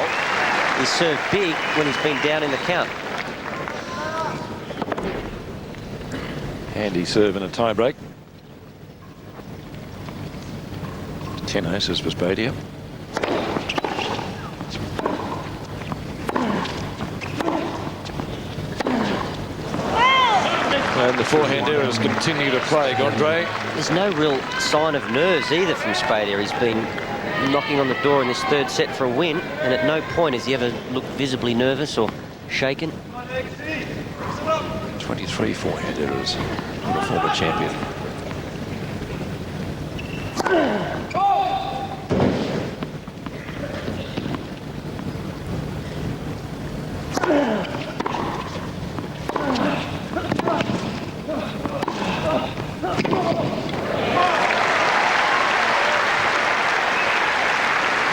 S3: He's served big when he's been down in the count.
S2: Handy serve in a tie-break. 10 aces for Spadea. And the forehand errors continue to plague Andre.
S3: There's no real sign of nerves either from Spadea. He's been knocking on the door in this third set for a win, and at no point has he ever looked visibly nervous or shaken.
S2: 23 forehand errors for the former champion.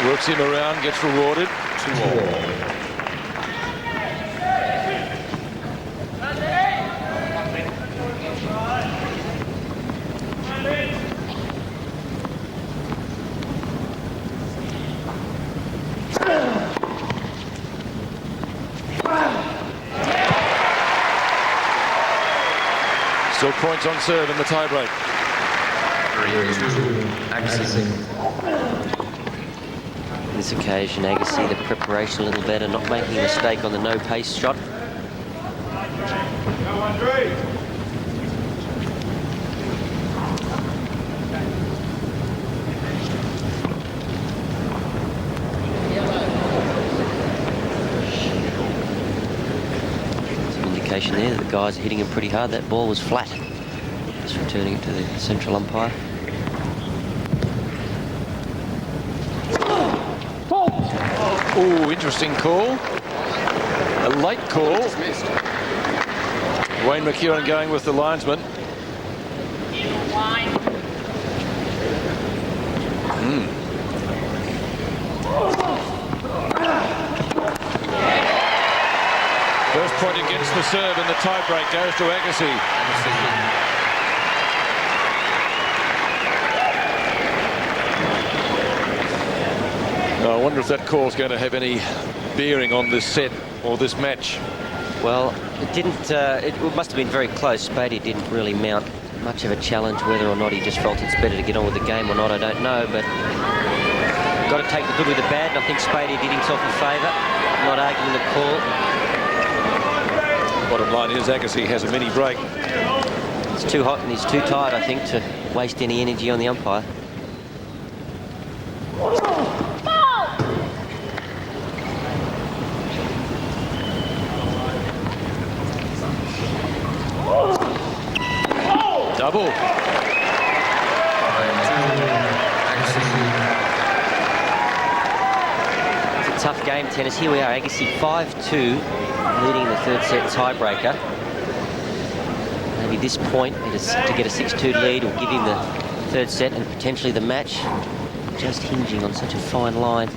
S2: Works him around, gets rewarded. 2-all. Still points on serve in the tiebreak.
S4: 3-2. Agassi.
S3: This occasion, Agassi, the preparation a little better, not making a mistake on the no-pace shot. Some indication there that the guys are hitting him pretty hard. That ball was flat. Just returning it to the central umpire.
S2: Oh, interesting call. A late call. Wayne McEwen going with the linesman. First point against the serve, and the tie-break goes to Agassi. I wonder if that call is going to have any bearing on this set or this match.
S3: Well, it didn't. It must have been very close. Spadea didn't really mount much of a challenge. Whether or not he just felt it's better to get on with the game or not, I don't know. But got to take the good with the bad. And I think Spadea did himself a favour, not arguing the call.
S2: Bottom line is Agassi has a mini break.
S3: It's too hot and he's too tired, I think, to waste any energy on the umpire.
S2: Double.
S3: It's a tough game, tennis. Here we are, Agassi 5-2, leading in the third set tiebreaker. Maybe this point, to get a 6-2 lead, will give him the third set and potentially the match. Just hinging on such a fine line.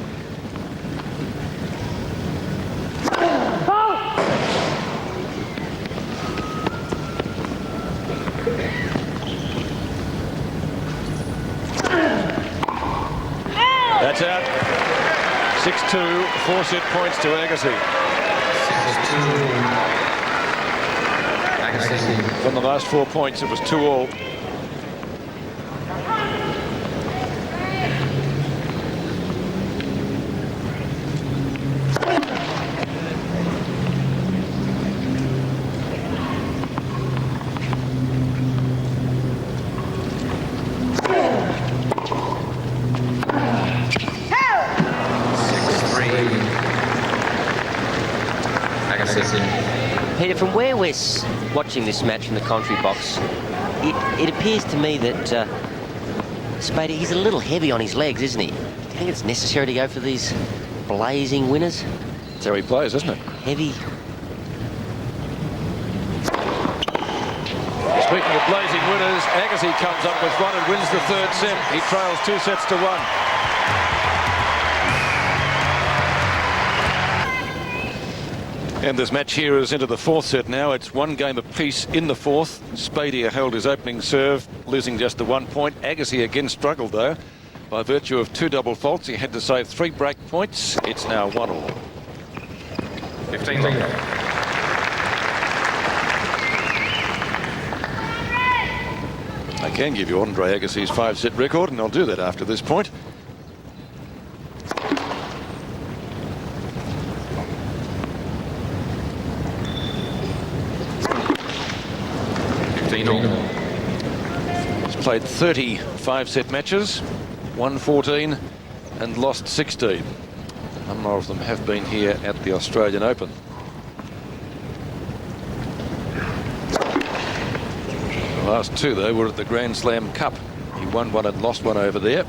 S2: That's out. 6-2, 4-set points to Agassi.
S4: 6-2.
S2: From the last 4 points, it was 2-all.
S3: Peter, from where we're watching this match from the commentary box, it appears to me that Spadea, he's a little heavy on his legs, isn't he? Do you think it's necessary to go for these blazing winners?
S2: That's how he plays, isn't it?
S3: Heavy.
S2: Speaking of blazing winners, Agassi comes up with one and wins the third set. He trails 2-1. And this match here is into the fourth set now. It's one game apiece in the fourth. Spadea held his opening serve, losing just the 1 point. Agassi again struggled, though. By virtue of 2 double faults, he had to save 3 break points. It's now 1-1.
S4: 15.
S2: I can give you Andre Agassi's 5-set record, and I'll do that after this point. He's played 30 5-set matches, won 14 and lost 16. A number of them have been here at the Australian Open. The last 2, though, were at the Grand Slam Cup. He won one and lost one over there.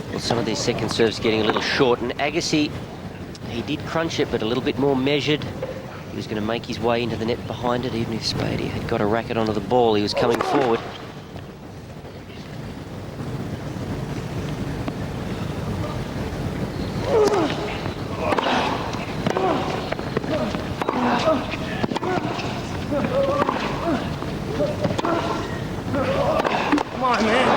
S3: Well, some of these second serves getting a little short, and Agassi, he did crunch it, but a little bit more measured. He was going to make his way into the net behind it, even if Spadea had got a racket onto the ball. He was coming forward.
S1: Come on, man.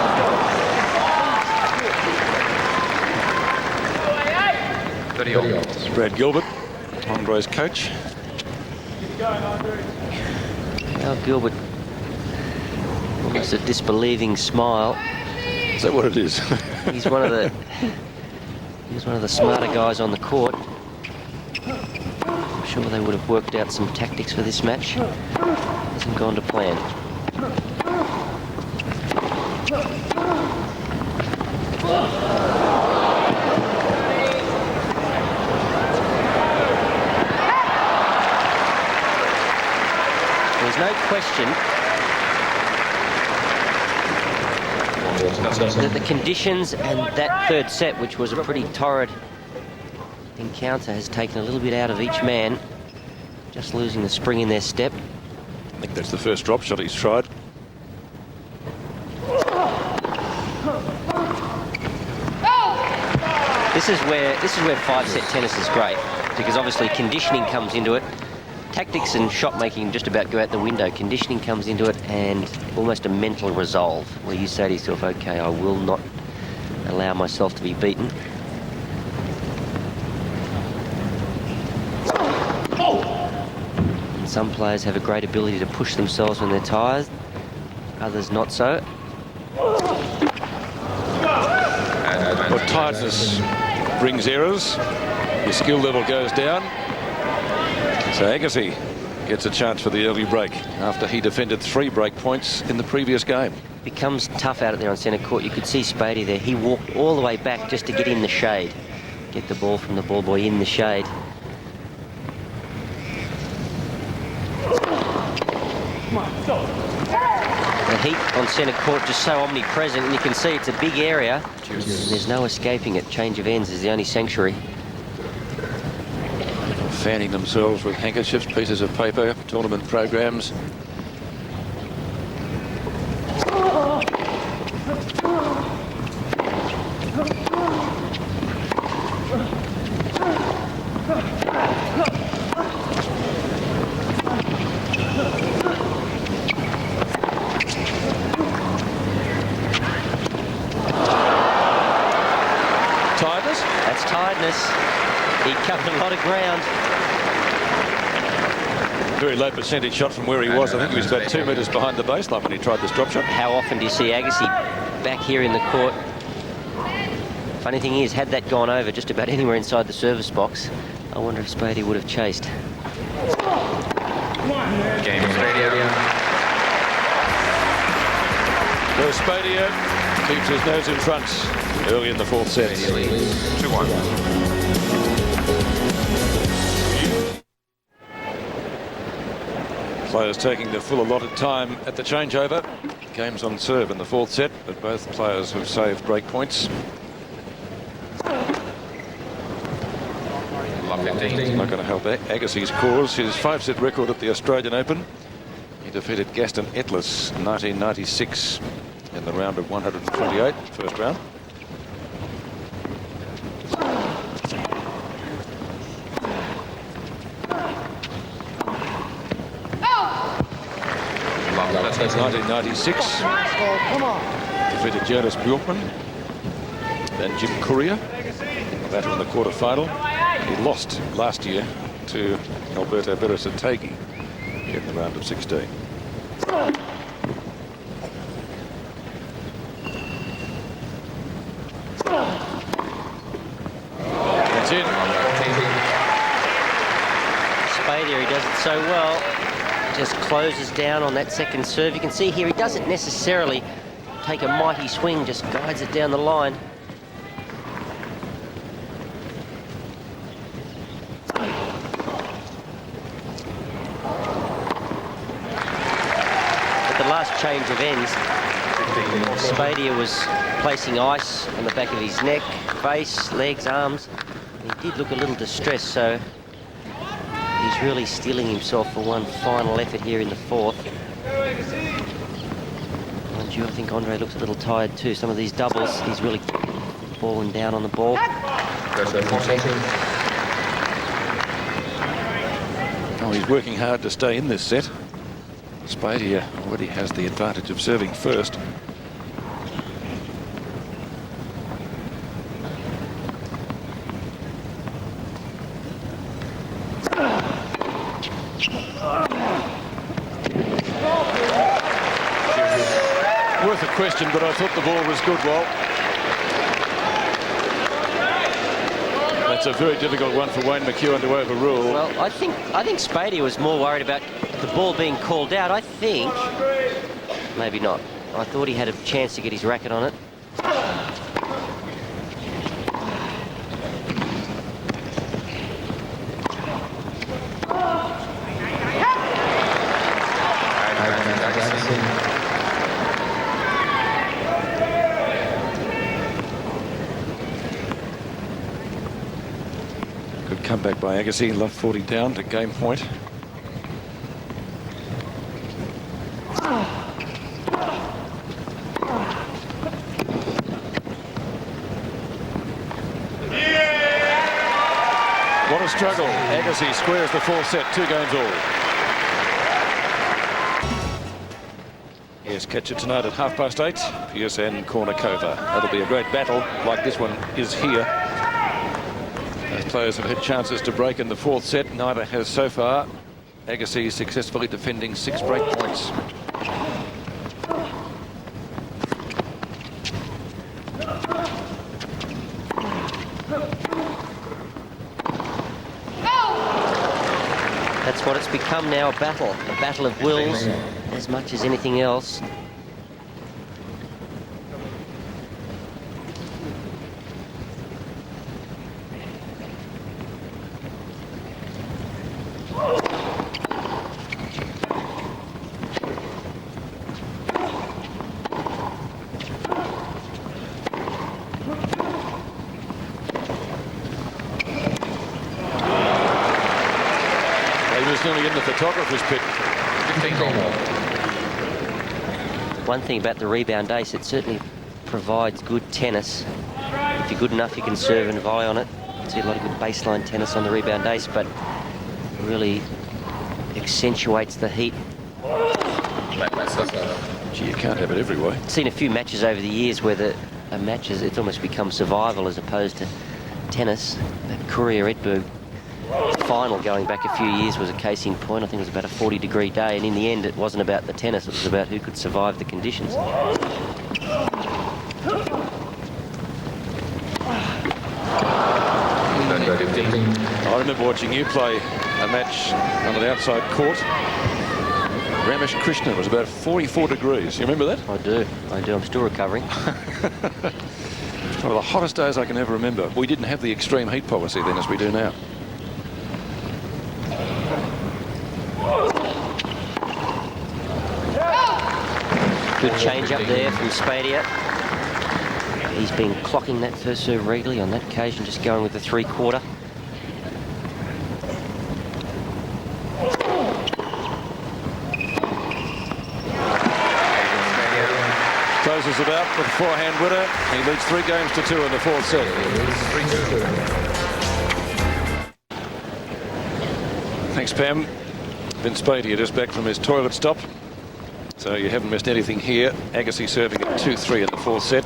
S2: It's Brad Gilbert, Andre's coach.
S3: Now Gilbert, almost a disbelieving smile.
S2: Is that what it is?
S3: He's one of the smarter guys on the court. I'm sure they would have worked out some tactics for this match. Hasn't gone to plan. There's no question that the conditions and that third set, which was a pretty torrid encounter, has taken a little bit out of each man. Just losing the spring in their step.
S2: I think that's the first drop shot he's tried.
S3: This is where 5-set tennis is great, because obviously conditioning comes into it. Tactics and shot making just about go out the window. Conditioning comes into it, and almost a mental resolve where you say to yourself, okay, I will not allow myself to be beaten. And some players have a great ability to push themselves when they're tired, others not so.
S2: Well, tiredness brings errors. Your skill level goes down. So Agassi gets a chance for the early break after he defended 3 break points in the previous game.
S3: Becomes tough out there on centre court. You could see Spadea there. He walked all the way back just to get in the shade. Get the ball from the ball boy in the shade. The heat on centre court just so omnipresent, and you can see it's a big area. And there's no escaping it. Change of ends is the only sanctuary.
S2: Fanning themselves with handkerchiefs, pieces of paper, tournament programs. Tiredness?
S3: That's tiredness. He covered a lot of ground.
S2: Very low percentage shot from where he was. I think he was about 2 metres behind the baseline when he tried this drop shot.
S3: How often do you see Agassi back here in the court? Funny thing is, had that gone over just about anywhere inside the service box, I wonder if Spadea would have chased.
S4: Game Spadea.
S2: So Spadea keeps his nose in front early in the fourth set.
S4: 2-1.
S2: Players taking the full allotted time at the changeover. Games on serve in the fourth set, but both players have saved break points. Not going to help Agassi's cause. His 5-set record at the Australian Open. He defeated Gaston Etlis in 1996 in the round of 128, first round. That's 1996. Defeated Jonas Bjorkman. Then Jim Courier. That in the quarter-final. He lost last year to Alberto Beresategi in the round of 16. That's in.
S3: Spadea, he does it so well. Just closes down on that second serve. You can see here he doesn't necessarily take a mighty swing, just guides it down the line. At the last change of ends, Spadea was placing ice on the back of his neck, face, legs, arms. He did look a little distressed, so he's really steeling himself for one final effort here in the fourth. Mind you, I think Andre looks a little tired too. Some of these doubles, he's really fallen down on the ball.
S2: Oh, he's working hard to stay in this set. Spadea already has the advantage of serving first. Worth a question, but I thought the ball was good, Walt. That's a very difficult one for Wayne McEwen to overrule.
S3: Well, I think Spadea was more worried about the ball being called out. I think, maybe not. I thought he had a chance to get his racket on it.
S2: Good comeback by Agassi, left 40 down to game point. What a struggle. Agassi squares the fourth set, 2 games all. Yes, catch it tonight at 8:30. PSN Kornikova. That'll be a great battle like this one is here. Both players have had chances to break in the fourth set. Neither has so far. Agassi successfully defending 6 break points.
S3: That's what it's become now, a battle of wills, as much as anything else.
S2: Nearly in the photographer's pit.
S3: One thing about the rebound ace, it certainly provides good tennis. If you're good enough, you can serve and volley on it. See a lot of good baseline tennis on the rebound ace, but really accentuates the heat.
S2: Gee, you can't have it every way.
S3: Seen a few matches over the years where it's almost become survival as opposed to tennis. That Courier-Edberg final going back a few years was a case in point. I think it was about a 40-degree day, and in the end it wasn't about the tennis, it was about who could survive the conditions.
S2: I remember watching you play a match on the outside court Ramesh Krishnan was about 44 degrees. You remember that?
S3: I do. I'm still recovering.
S2: One of the hottest days I can ever remember. We didn't have the extreme heat policy then as we do now.
S3: Good change up there from Spadea. He's been clocking that first serve regularly. On that occasion, just going with the 3/4.
S2: Closes it up with a forehand winner. He leads 3 games to 2 in the 4th set. Thanks, Pam. Vince Spadea just back from his toilet stop. So you haven't missed anything here. Agassi serving at 2-3 in the 4th set.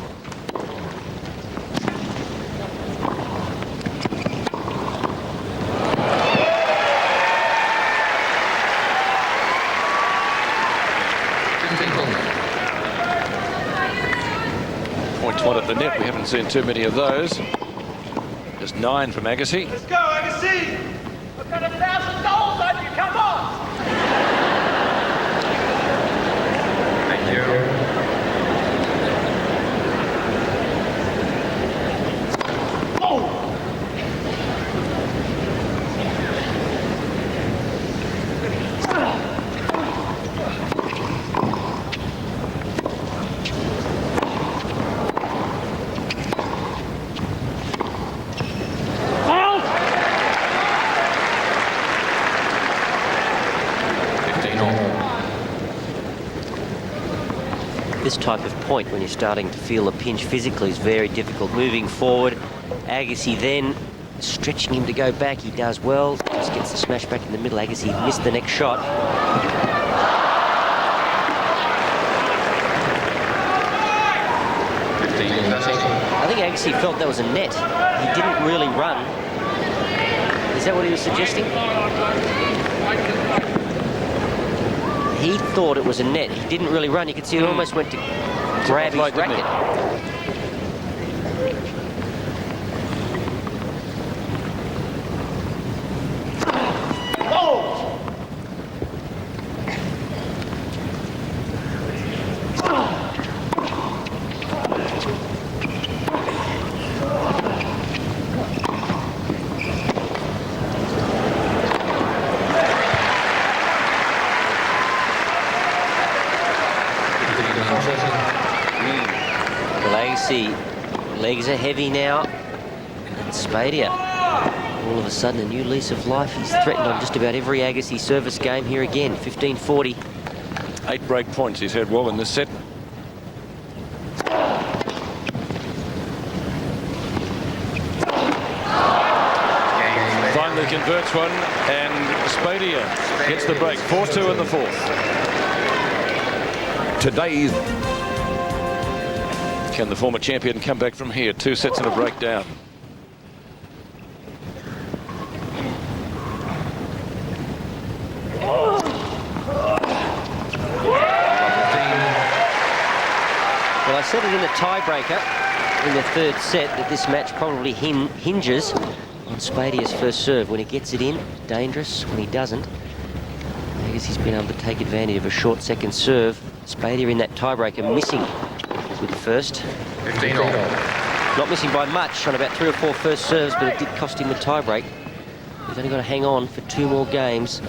S2: Points one at the net. We haven't seen too many of those. Just 9 from Agassi.
S1: Let's go, Agassi! I've got 1,000 goals on you, come on! Thank you.
S3: This type of point, when you're starting to feel a pinch physically, is very difficult. Moving forward, Agassi then stretching him to go back. He does well. Just gets the smash back in the middle. Agassi missed the next shot. I think Agassi felt that was a net. He didn't really run. Is that what he was suggesting? He thought it was a net. He didn't really run. You could see he almost went to grab his racket. Legs are heavy now. And Spadea, all of a sudden, a new lease of life. He's threatened on just about every Agassi service game here again. 15-40.
S2: 8 break points he's had well in this set. Finally converts one, and Spadea gets the break. 4-2 in the 4th. Today's... Can the former champion come back from here? 2 sets and a breakdown.
S3: Well, I said it in the tiebreaker in the 3rd set that this match probably hinges on Spadea's first serve. When he gets it in, dangerous. When he doesn't, I guess he's been able to take advantage of a short second serve. Spadea in that tiebreaker missing with the first.
S4: 15 all.
S3: Not missing by much on about 3 or 4 first serves, but it did cost him the tiebreak. He's only got to hang on for 2 more games.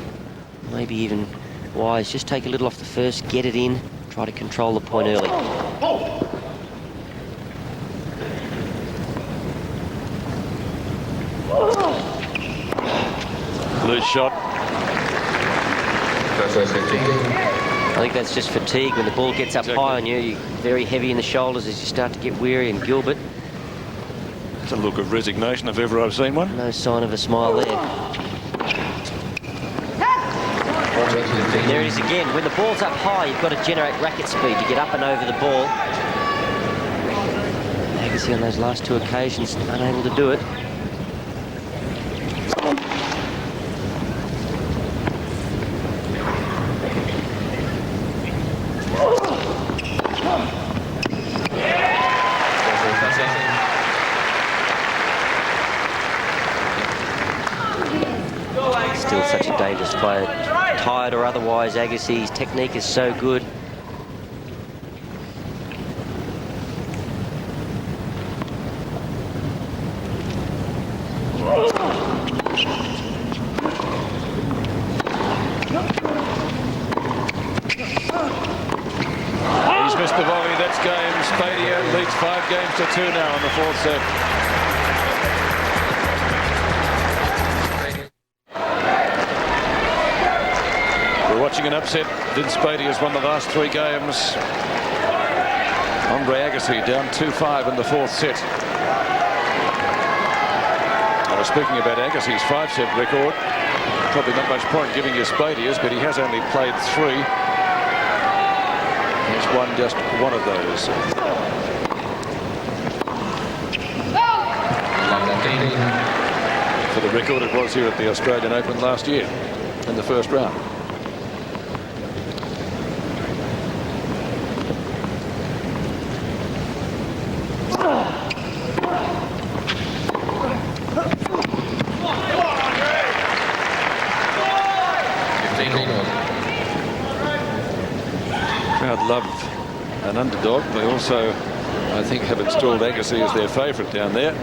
S3: Maybe even wise. Just take a little off the first, get it in, try to control the point early.
S2: Loose shot.
S3: I think that's just fatigue. When the ball gets up high on you, you're very heavy in the shoulders as you start to get weary. And Gilbert,
S2: It's a look of resignation if ever I've seen one.
S3: no sign of a smile there. And there it is again. When the ball's up high, you've got to generate racket speed to get up and over the ball. Agassi on those last 2 occasions unable to do it. Still such a dangerous player. wide or otherwise, Agassi's technique is so good.
S2: He's missed the volley. That's game. Spadea leads 5 games to 2 now in the 4th set. We're watching an upset. Vince Spadea has won the last 3 games. Andre Agassi down 2-5 in the 4th set. I was speaking about Agassi's 5-set record. Probably not much point giving you Spadea's, but he has only played 3. He's won just one of those. For the record, it was here at the Australian Open last year in the 1st round. Crowd love an underdog. They also, I think, have installed Agassi as their favourite down there.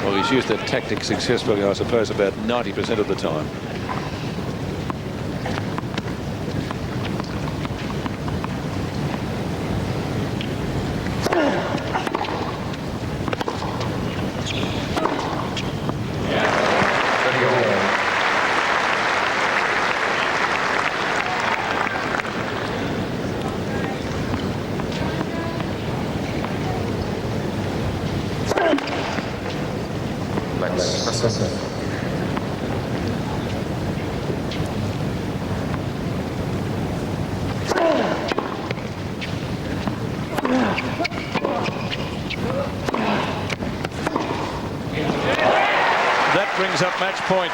S2: Well, he's used that tactic successfully, I suppose, about 90% of the time. That brings up match point.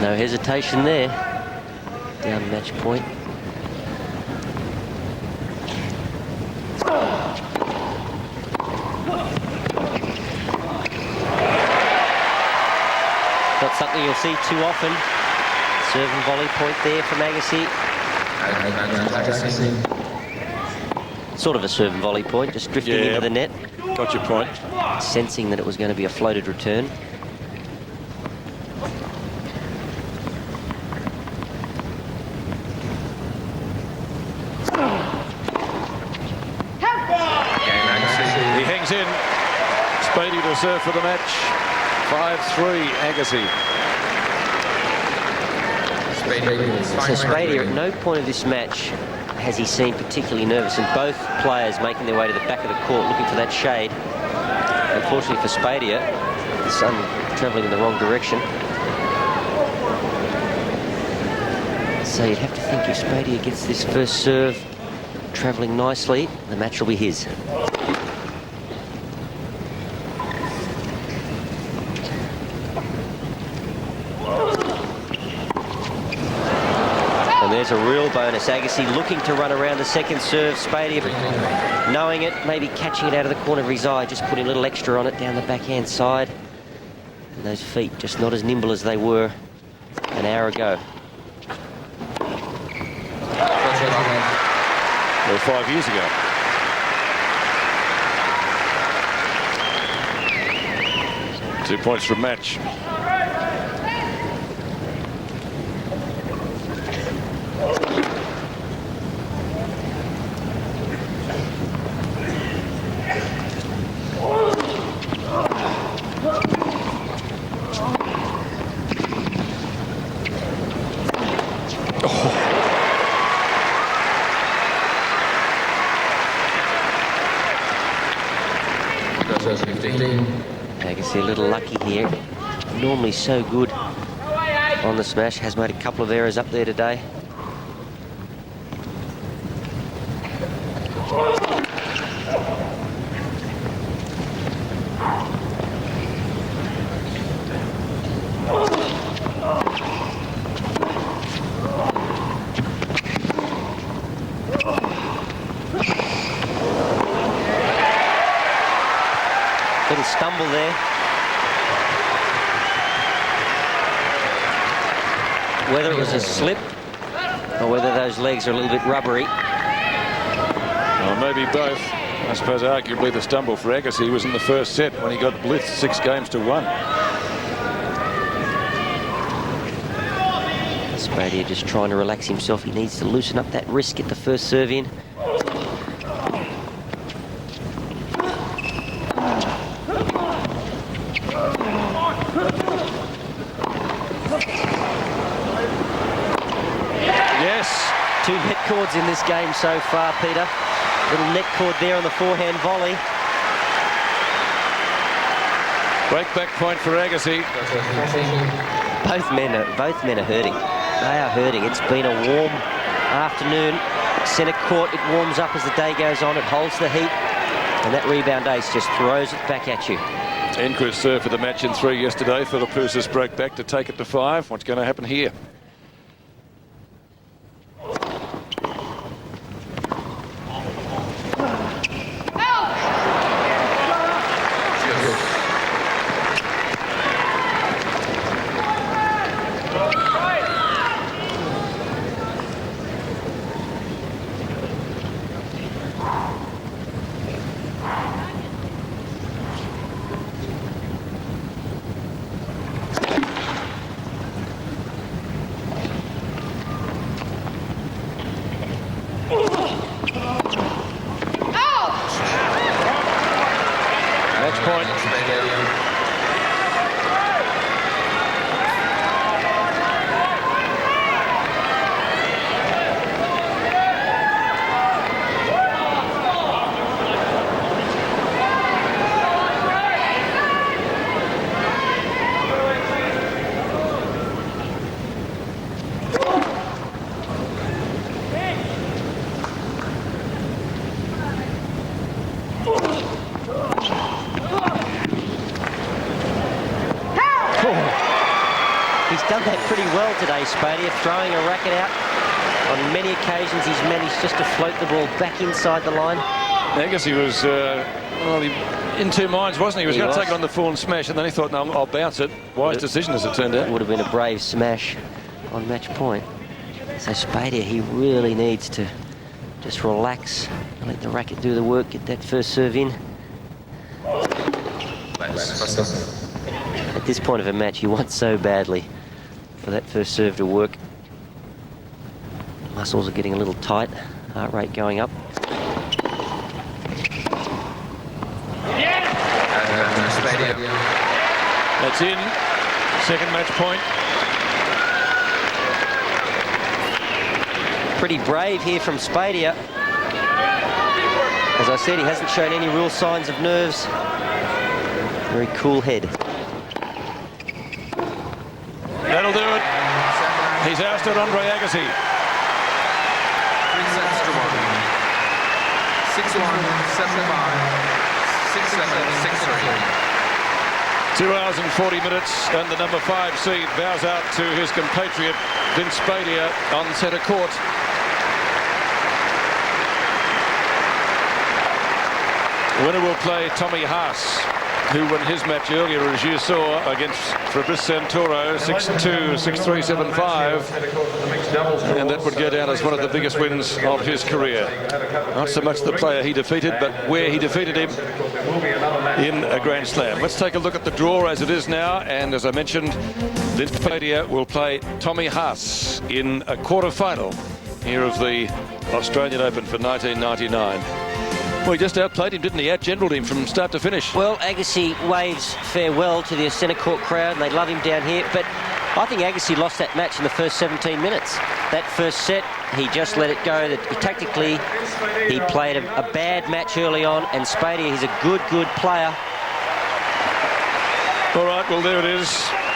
S3: No hesitation there. Down match point. Not something you'll see too often. Serve and volley point there from Agassi. Sort of a serve and volley point, just drifting into the net.
S2: Got your point.
S3: Sensing that it was going to be a floated return.
S2: He hangs in. Spadea to serve for the match. 5-3 Agassi.
S3: So Spadea at no point of this match has he seemed particularly nervous, and both players making their way to the back of the court looking for that shade. Unfortunately for Spadea, the sun travelling in the wrong direction. So you'd have to think if Spadea gets this first serve travelling nicely, the match will be his. And there's a real bonus. Agassi looking to run around the second serve. Spadea knowing it, maybe catching it out of the corner of his eye, just putting a little extra on it down the backhand side. And those feet just not as nimble as they were an hour ago.
S2: Or 5 years ago. Two points from match.
S3: Agassi a little lucky here. Normally so good on the smash. Has made a couple of errors up there today. Little stumble there. Whether it was a slip or whether those legs are a little bit rubbery.
S2: Well, maybe both. I suppose arguably the stumble for Agassi was in the first set when he got blitzed 6 games to 1.
S3: Spadea just trying to relax himself. He needs to loosen up that wrist, get the first serve in.
S2: Yes.
S3: 2 net cords in this game so far, Peter. Little net cord there on the forehand volley.
S2: Break-back point for Agassi.
S3: Both men are hurting. They are hurting. It's been a warm afternoon. Centre court, it warms up as the day goes on. It holds the heat. And that rebound ace just throws it back at you.
S2: Enquist served for the match in 3 yesterday. Philippoussis broke back to take it to 5. What's going to happen here?
S3: He's done that pretty well today, Spadea, throwing a racket out. On many occasions, he's managed just to float the ball back inside the line.
S2: Agassi was in 2 minds, wasn't he? He was going to take it on the full and smash, and then he thought, no, I'll bounce it. Wise decision, as it turned out.
S3: Would have been a brave smash on match point. So Spadea, he really needs to just relax and let the racket do the work, get that first serve in. At this point of a match, you want so badly for that first serve to work. Muscles are getting a little tight, heart rate going up.
S2: That's in. Second match point.
S3: Pretty brave here from Spadea. As I said, he hasn't shown any real signs of nerves. Very cool head.
S2: That'll do it. He's ousted Andre Agassi.
S4: 6-1, 7-5, 6-7, 6-3.
S2: 2 hours and 40 minutes, and the number 5 seed bows out to his compatriot Vince Spadea on centre court. The winner will play Tommy Haas, who won his match earlier, as you saw, against Fabrice Santoro, 6-2, 6-3, 7-5. And that would go down as one of the biggest wins of his career. Not so much the player he defeated, but where he defeated him in a Grand Slam. Let's take a look at the draw as it is now. And as I mentioned, Vince Spadea will play Tommy Haas in a quarter-final here of the Australian Open for 1999. Well, he just outplayed him, didn't he? Out-generaled him from start to finish.
S3: Well, Agassi waves farewell to the centre court crowd, and they love him down here. But I think Agassi lost that match in the first 17 minutes. That first set, he just let it go. Tactically, he played a bad match early on, and Spadea, he's a good player.
S2: All right, well, there it is.